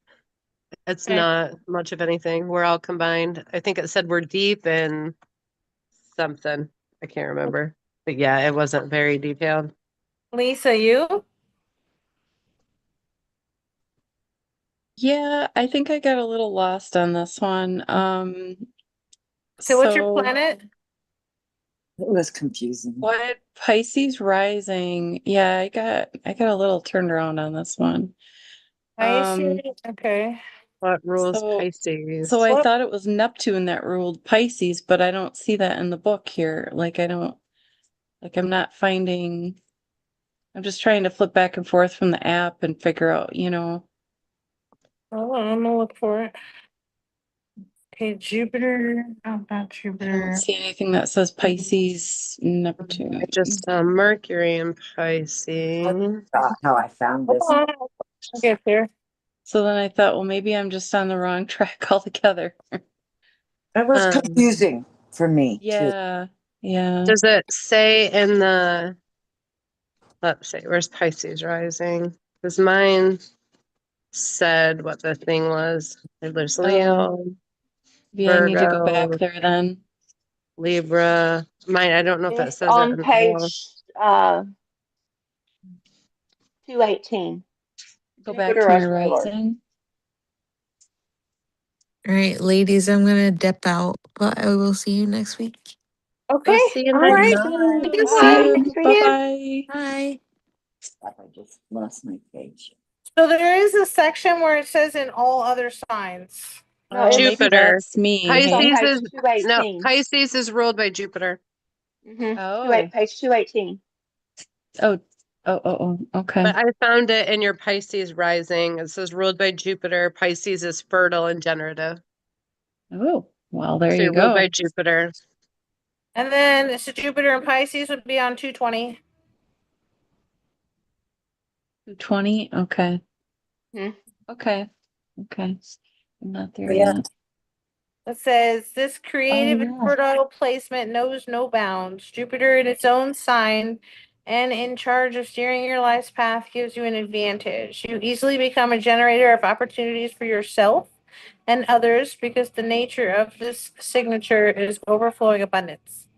It's Okay. not much of anything. We're all combined. I think it said we're deep in something. I can't remember. But yeah, it wasn't very detailed. Lisa, you? Yeah, I think I got a little lost on this one. So what's your planet? It was confusing. What Pisces rising? Yeah, I got a little turned around on this one. I Um, see. Okay. What rules so Pisces? so I What? thought it was Neptune that ruled Pisces, but I don't see that in the book here. Like I'm not finding. I'm just trying to flip back and forth from the app and figure out, Hold on, I'm gonna look for it. Okay, Jupiter. Oh, not I don't Jupiter. see anything that says Pisces, Neptune. I just saw Mercury in Pisces. How I found Hold this. on, I'll get there. So then I thought, well, maybe I'm just on the wrong track altogether. It was confusing for me too. Yeah, yeah. Does it say in the, let's see, where's Pisces rising? Because mine said what the thing was. There's Leo, Maybe I need to go back Virgo, there then. Libra. Mine, I don't know if it It's says it on in all. page 218. Go back Jupiter to my as ruler. rising. All right, ladies, I'm gonna dip out, but I will see you next week. Okay. We'll see you All next right. time. Good See one. you. Thanks for Bye-bye. Bye. I just lost my page. So there is a section where it says in all other signs. No, Oh, it's, maybe Jupiter. that's me. it's on Pisces page is, no, 218. Pisces is ruled by Jupiter. Oh. Page 218. Okay. But I found it in your Pisces rising. It says ruled by Jupiter. Pisces is fertile and generative. Oh, well, there So you you're ruled go. by Jupiter. And then so Jupiter and Pisces would be on 220. 20. Okay. Hmm. Okay. I'm not there Yeah. yet. It says this creative and yeah. fertile placement knows no bounds. Jupiter in its own sign and in charge of steering your life's path gives you an advantage. You easily become a generator of opportunities for yourself and others because the nature of this signature is overflowing abundance.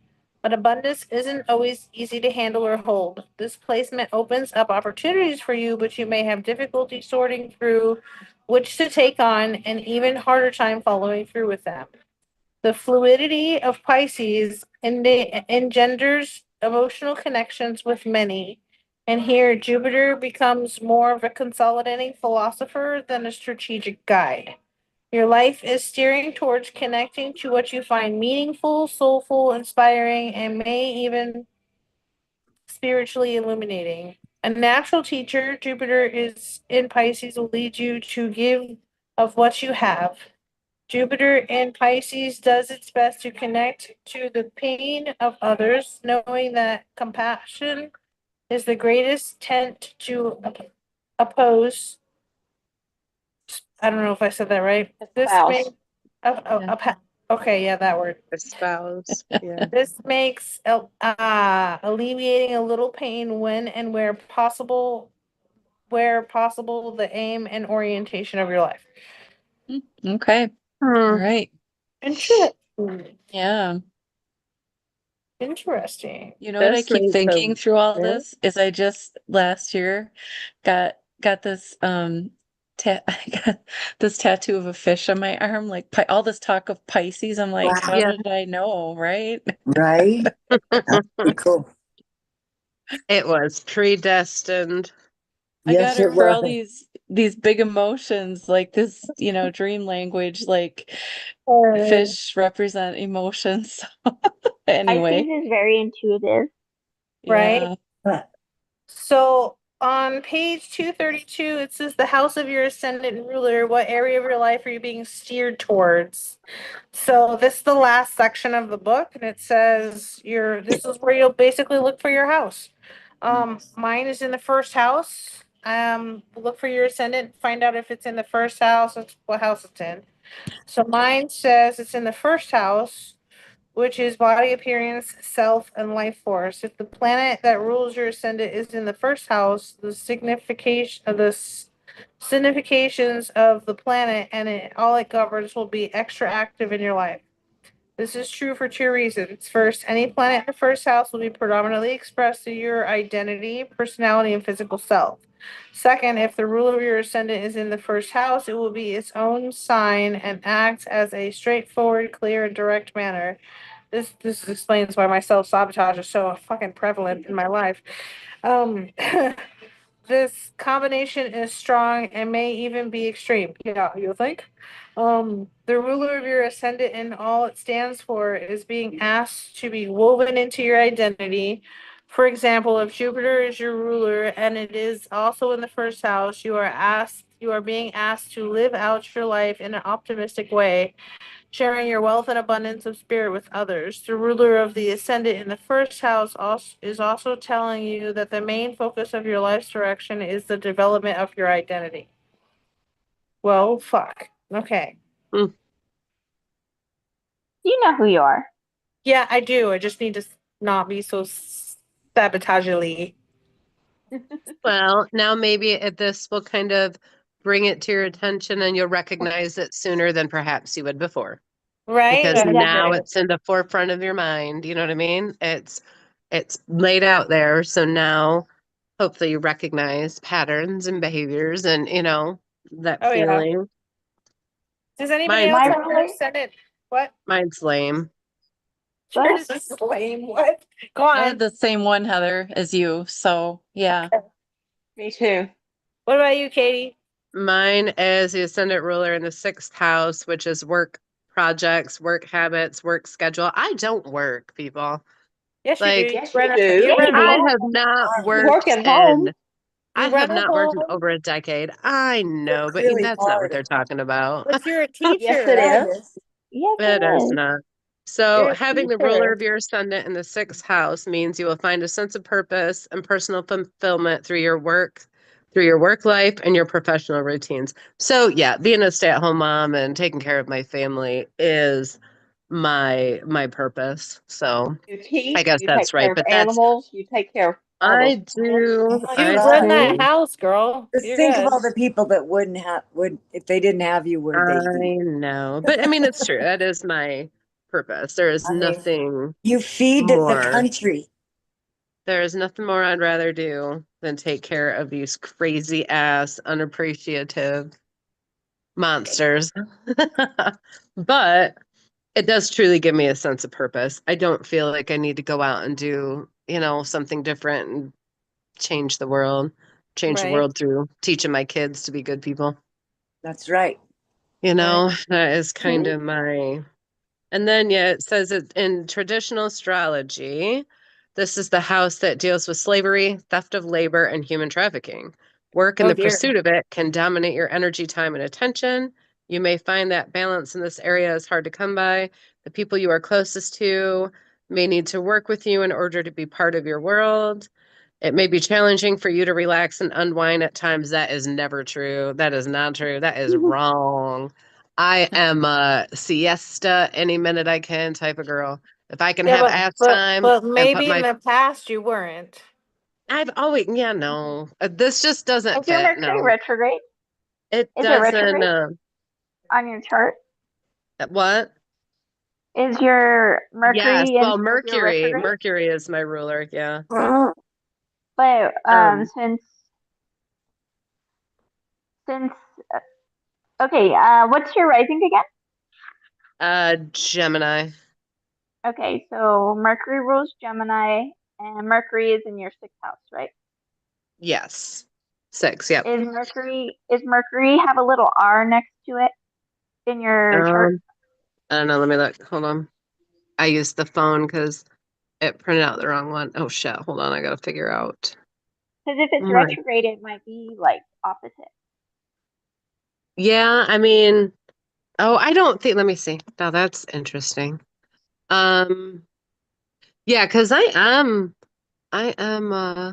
But abundance isn't always easy to handle or hold. This placement opens up opportunities for you, but you may have difficulty sorting through which to take on and even harder time following through with them. The fluidity of Pisces engenders emotional connections with many. And here, Jupiter becomes more of a consolidating philosopher than a strategic guide. Your life is steering towards connecting to what you find meaningful, soulful, inspiring, and may even spiritually illuminating. A natural teacher, Jupiter is in Pisces, will lead you to give of what you have. Jupiter in Pisces does its best to connect to the pain of others, knowing that compassion is the greatest tent to oppose. I don't know if I said that right. This Espouse. may, okay, yeah, that word. Espouse. Yeah. This makes alleviating a little pain when and where possible, the aim and orientation of your life. Okay. All Hmm. right. Interesting. Yeah. Interesting. You know what I This keep makes thinking a through all yeah. this is I just last year got this I got this tattoo of a fish on my arm, like all this talk of Pisces. I'm like, how Yeah. did I know, right? Right? That's pretty cool. It was predestined. I got Yes, it it for all was. these big emotions, like this, dream language, like Uh, fish represent emotions. Anyway, Pisces is very intuitive. Right? yeah. So on page 232, it says the house of your ascendant ruler. What area of your life are you being steered towards? So this is the last section of the book, and it says this is where you'll basically look for your house. Mine is in the first house. Look for your ascendant, find out if it's in the first house, what house it's in. So mine says it's in the first house, which is body appearance, self, and life force. If the planet that rules your ascendant is in the first house, the significations of the planet and all it governs will be extra active in your life. This is true for two reasons. First, any planet in the first house will be predominantly expressed through your identity, personality, and physical self. Second, if the ruler of your ascendant is in the first house, it will be its own sign and act as a straightforward, clear, and direct manner. This explains why my self-sabotage is so fucking prevalent in my life. Um, this combination is strong and may even be extreme. Yeah, you think? The ruler of your ascendant and all it stands for is being asked to be woven into your identity. For example, if Jupiter is your ruler and it is also in the first house, you are being asked to live out your life in an optimistic way, sharing your wealth and abundance of spirit with others. The ruler of the ascendant in the first house is also telling you that the main focus of your life's direction is the development of your identity. Well, fuck. Okay. You know who you are. Yeah, I do. I just need to not be so sabotagely. Well, now maybe this will kind of bring it to your attention and you'll recognize it sooner than perhaps you would before. Right? Because now Exactly. it's in the forefront of your mind. You know what I mean? It's laid out there. So now hopefully you recognize patterns and behaviors and that Oh, yeah. feeling. Does anybody Mine's else My have their ruler? ascendant? What? mine's lame. Yours is lame. What? Go I had on. the same one, Heather, as you. So yeah. Me too. What about you, Katie? Mine is the ascendant ruler in the sixth house, which is work projects, work habits, work schedule. I don't work, people. Yes, you do. Like, Yes, you do. You run a I home. have not You work worked at home. I You have run a not worked in home. over a decade. I know, Work but really that's not what hard. they're talking about. But you're a Yes, teacher. it Yeah, it is. is. Yes, It it is is. not. So, You're a having the ruler teacher. of your ascendant in the sixth house means you will find a sense of purpose and personal fulfillment through your work life and your professional routines. So, yeah, being a stay-at-home mom and taking care of my family is my purpose. So, You I teach, guess you that's take right. care of But animals, you take care of all those I plants. do. Oh my You I run God. that do. house, girl. Just You're think of good. all the people that would if they didn't have you, where'd they I be? know. But I mean, it's true. That is my purpose. There is I mean, nothing you feed the more. country. There is nothing more I'd rather do than take care of these crazy ass, unappreciative monsters. But it does truly give me a sense of purpose. I don't feel like I need to go out and do, something different and change the world, Right. through teaching my kids to be good people. That's right. That is kind See? of my. And then, yeah, it says it in traditional astrology, This is the house that deals with slavery, theft of labor, and human trafficking. Work in Oh, the dear. pursuit of it can dominate your energy, time, and attention. You may find that balance in this area is hard to come by. The people you are closest to may need to work with you in order to be part of your world. It may be challenging for you to relax and unwind at times. That is never true. That is not true. That is wrong. I am a siesta any minute I can type of girl. If I can Yeah, have ass but time but and put maybe in my, the past you weren't. I've always, yeah, no, this just doesn't Is your fit. Mercury No, retrograde? it Is it doesn't. retrograde on your chart? What? Is your Yes. Mercury in Well, Scorpio Mercury, retrograde? Mercury is my ruler. Yeah. But Um, since uh, okay, what's your rising again? Gemini. Okay, so Mercury rules Gemini, and Mercury is in your sixth house, right? Yes. 6. Yep. Is Mercury have a little R next to it in your chart? I don't know. Let me look. Hold on. I used the phone because it printed out the wrong one. Oh shit. Hold on. I gotta figure out. Because if it's Right. retrograde, it might be like opposite. Yeah, I mean, oh, I don't think, let me see. Now that's interesting. Um, yeah, because I am,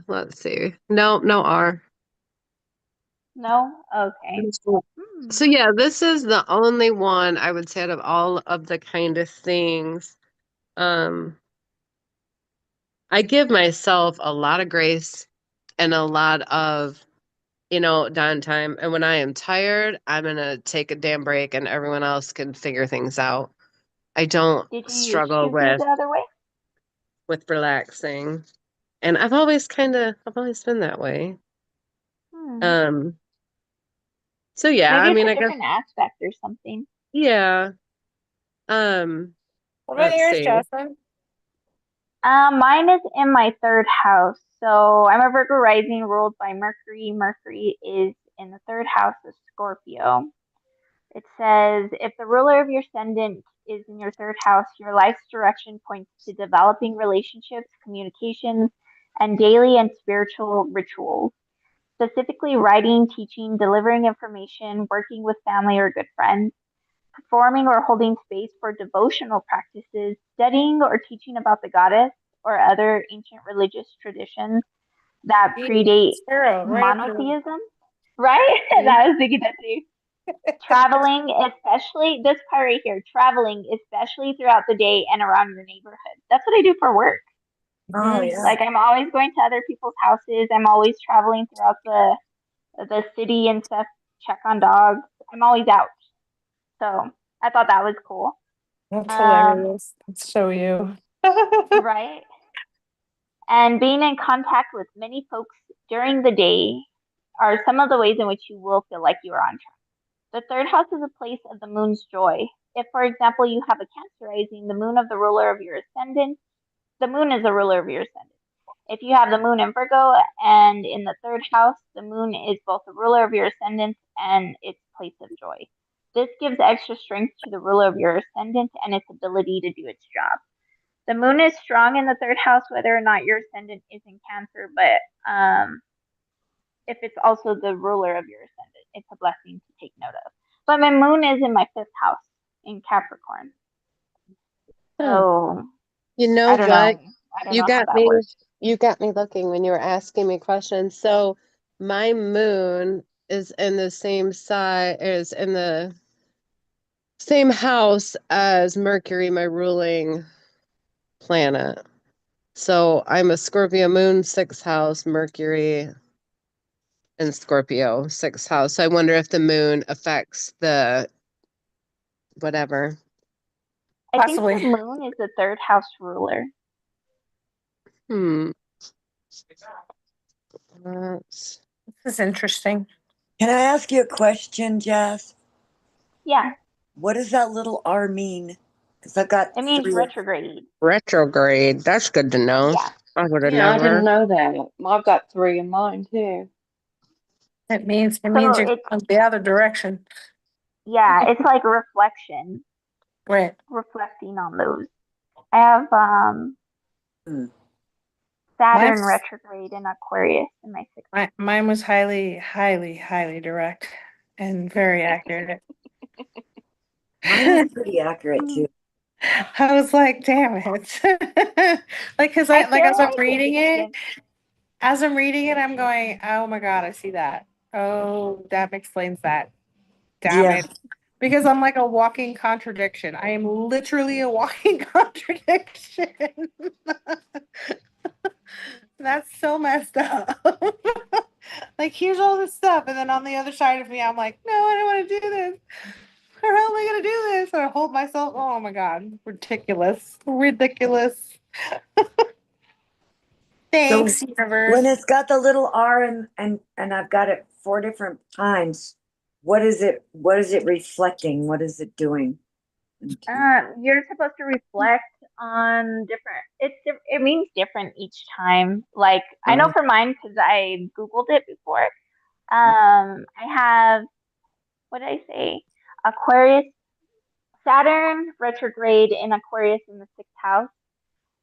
let's see. No R. No? Okay. So yeah, this is the only one I would say out of all of the kind of things. Um, I give myself a lot of grace and a lot of, downtime. And when I am tired, I'm gonna take a damn break and everyone else can figure things out. I don't Did you used struggle to be with the other way? relaxing. And I've always been that way. Hmm. Um, so yeah, I Maybe it's mean, a I guess, different aspect or something. yeah. Um, What about let's yours, see. Jocelyn? Mine is in my third house. So I'm a Virgo rising ruled by Mercury. Mercury is in the third house of Scorpio. It says if the ruler of your ascendant is in your third house, your life's direction points to developing relationships, communications, and daily and spiritual rituals. Specifically, writing, teaching, delivering information, working with family or good friends, performing or holding space for devotional practices, studying or teaching about the goddess or other ancient religious traditions that predate Sarah, right up your monotheism. Right? And I was thinking that too. Traveling, especially this part right here, traveling, especially throughout the day and around your neighborhood. That's what I do for work. Oh, yeah. Like I'm always going to other people's houses. I'm always traveling throughout the city and stuff, check on dogs. I'm always out. So I thought that was cool. That's Um, hilarious. That's so you. right? And being in contact with many folks during the day are some of the ways in which you will feel like you are on track. The third house is a place of the moon's joy. If, for example, you have a Cancer rising, the moon of the ruler of your ascendant, the moon is the ruler of your ascendant. If you have the moon in Virgo and in the third house, the moon is both the ruler of your ascendant and its place of joy. This gives extra strength to the ruler of your ascendant and its ability to do its job. The moon is strong in the third house, whether or not your ascendant is in Cancer, but if it's also the ruler of your ascendant, it's a blessing to take note of. But my moon is in my fifth house in Capricorn. So You know I don't what? know. I don't You know how got that me, works. you got me looking when you were asking me questions. So my moon is in the same side, is in the same house as Mercury, my ruling planet. So I'm a Scorpio moon, sixth house, Mercury and Scorpio, sixth house. So I wonder if the moon affects the whatever. I think Possibly. the moon is the third house ruler. Hmm. That's- This is interesting. Can I ask you a question, Jess? Yeah, What does that little R mean? Because I've got it means 3. retrograde. Retrograde. That's good to know. Yeah. I would have Yeah, I never. didn't know that. I've got 3 in mine too. It So means you're it's going the other direction. yeah, it's like reflection, Right. reflecting on those. I have Hmm. Saturn Mine's- retrograde in Aquarius in my sixth. Mine was highly, highly, highly direct and very accurate. Mine was pretty accurate too. I was like, damn it. Like, cause I like feel as I'm like reading it, again, I'm going, oh my God, I see that. Oh, that explains that. Damn Yeah. it. Because I'm like a walking contradiction. I am literally a walking contradiction. That's so messed up. Like, here's all this stuff. And then on the other side of me, I'm like, no, I don't want to do this. Or how am I going to do this? And I hold myself. Oh my God. Ridiculous. Ridiculous. Thanks, universe. When it's got the little R and I've got it 4 different times, what is it reflecting? What is it doing? you're supposed to reflect on different. It means different each time. Like I know Oh. for mine because I googled it before. I have what did I say? Aquarius, Saturn retrograde in Aquarius in the sixth house,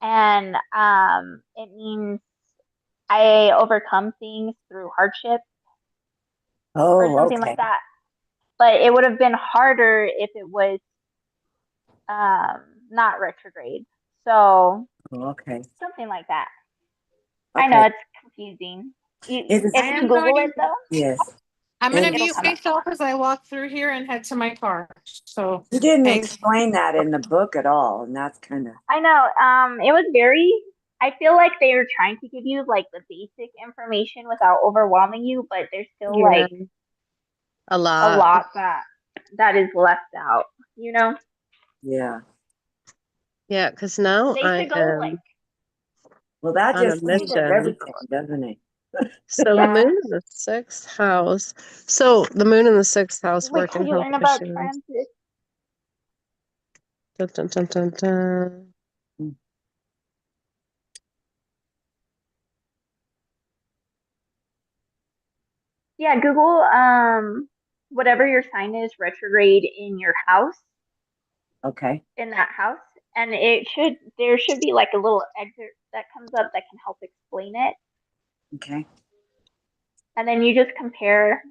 and it means I overcome things through hardship or Oh, something okay. like that. But it would have been harder if it was not retrograde. So Oh, okay. something like that. I know Okay. it's confusing. It is- If I you am Google going it though, Yes. I'm going to And mute come up. myself as I walk through here and head to my car. So, you didn't thanks. explain that in the book at all, and that's kind of I know. It was very. I feel like they were trying to give you like the basic information without overwhelming you, but there's still Yeah, like a a lot. lot that is left out. You know, yeah. Yeah, because now they I should go like am Well, that on a just changes mission. everything, doesn't it? So Yeah. moon in the sixth house. So the moon in the sixth house wait work till in you health learn about issues. transit. Dun, dun, dun, dun, dun. Yeah, Google whatever your sign is retrograde in your house, Okay. in that house, and there should be like a little excerpt that comes up that can help explain it. Okay. And then you just compare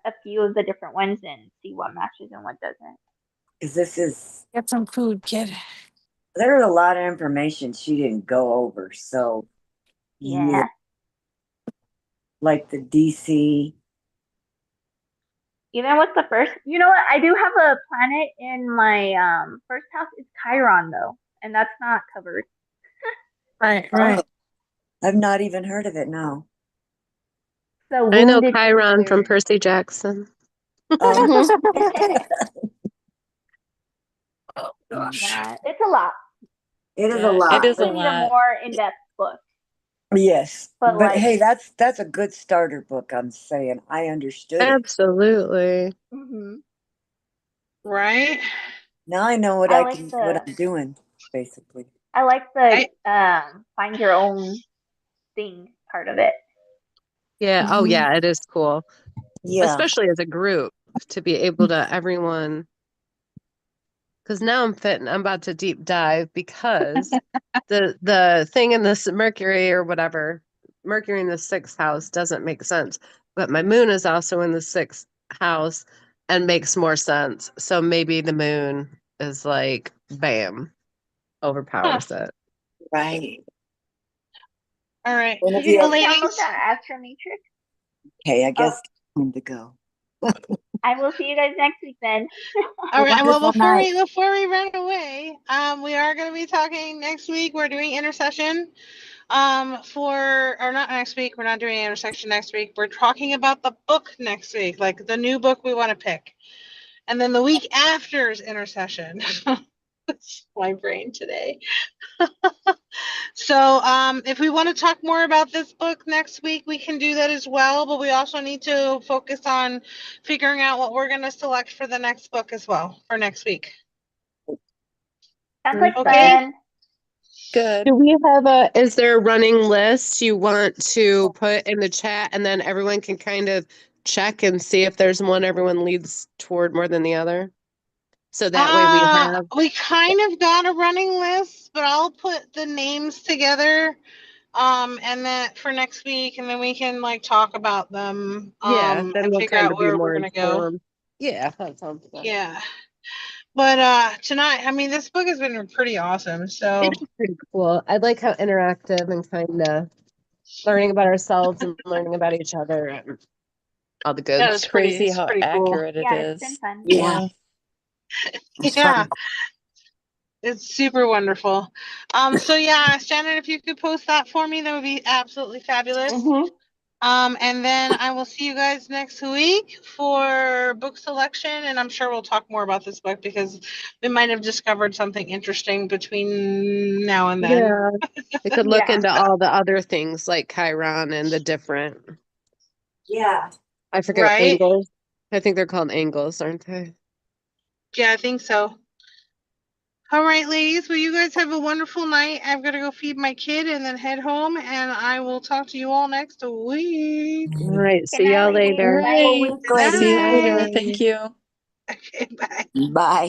a few of the different ones and see what matches and what doesn't. Because this is Get some food, kid. there's a lot of information she didn't go over. So Yeah. like the DC. Even with the first, you know what? I do have a planet in my first house. It's Chiron though, and that's not covered. Right, Oh, I've not even heard of it now. So I know wounded Chiron from Aquarius. Percy Jackson. Oh, Oh, gosh. Yeah, it's a lot. it is a Yeah, lot. it is a You need a lot. more in-depth book. Yes, But, but like- hey, that's a good starter book. I'm saying I understood it. Absolutely. Mm-hmm. Right? Now I know what I I like can the- what I'm doing, basically. I like the find your own thing part of it. Yeah. Oh, Mhm. yeah, it is cool. Yeah. Especially as a group to be able to everyone. Because now I'm about to deep dive because the thing in this Mercury or whatever, Mercury in the sixth house doesn't make sense. But my moon is also in the sixth house and makes more sense. So maybe the moon is like, bam, overpowers it. Right. All right. One of Did you you- guys download that Astromatrix? Okay, I guess time to go. I will see you guys next week then. All right. Well, Wonderful before we run away, we are going to be talking next week. We're doing intercession. Or not next week. We're not doing intersection next week. We're talking about the book next week, like the new book we want to pick, and then the week after is intercession. It's my brain today. So, if we want to talk more about this book next week, we can do that as well. But we also need to focus on figuring out what we're going to select for the next book as well for next week. Sounds like Okay. fun. Good. Do we have is there a running list you want to put in the chat and then everyone can kind of check and see if there's one everyone leads toward more than the other? So that way we have. We kind of got a running list, but I'll put the names together And then for next week, and then we can like talk about them. Yeah, then And we'll figure kind out of be where we're more gonna go. informed. Yeah, that sounds good. Yeah. But tonight, I mean, this book has been pretty awesome. So It's pretty cool. I like how interactive and kind of learning about ourselves and learning about each other and all the yeah, goods. it's pretty. Crazy It's how pretty cool. accurate it Yeah, it's been is. fun. Yeah. It's Yeah. fun. It's super wonderful. So yeah, Shannon, if you could post that for me, that would be absolutely fabulous. Mhm. And then I will see you guys next week for book selection, and I'm sure we'll talk more about this book because we might have discovered something interesting between now and then. Yeah, we could look Yeah. into all the other things like Chiron and the different, Yeah. I forget, Right? angles. I think they're called angles, aren't they? Yeah, I think so. All right, ladies. Well, you guys have a wonderful night. I've got to go feed my kid and then head home, and I will talk to you all next week. All right, Good see night, y'all ladies. All later. Have a right. week, Good See you ladies. later. night. Thank you. Okay, bye. Bye.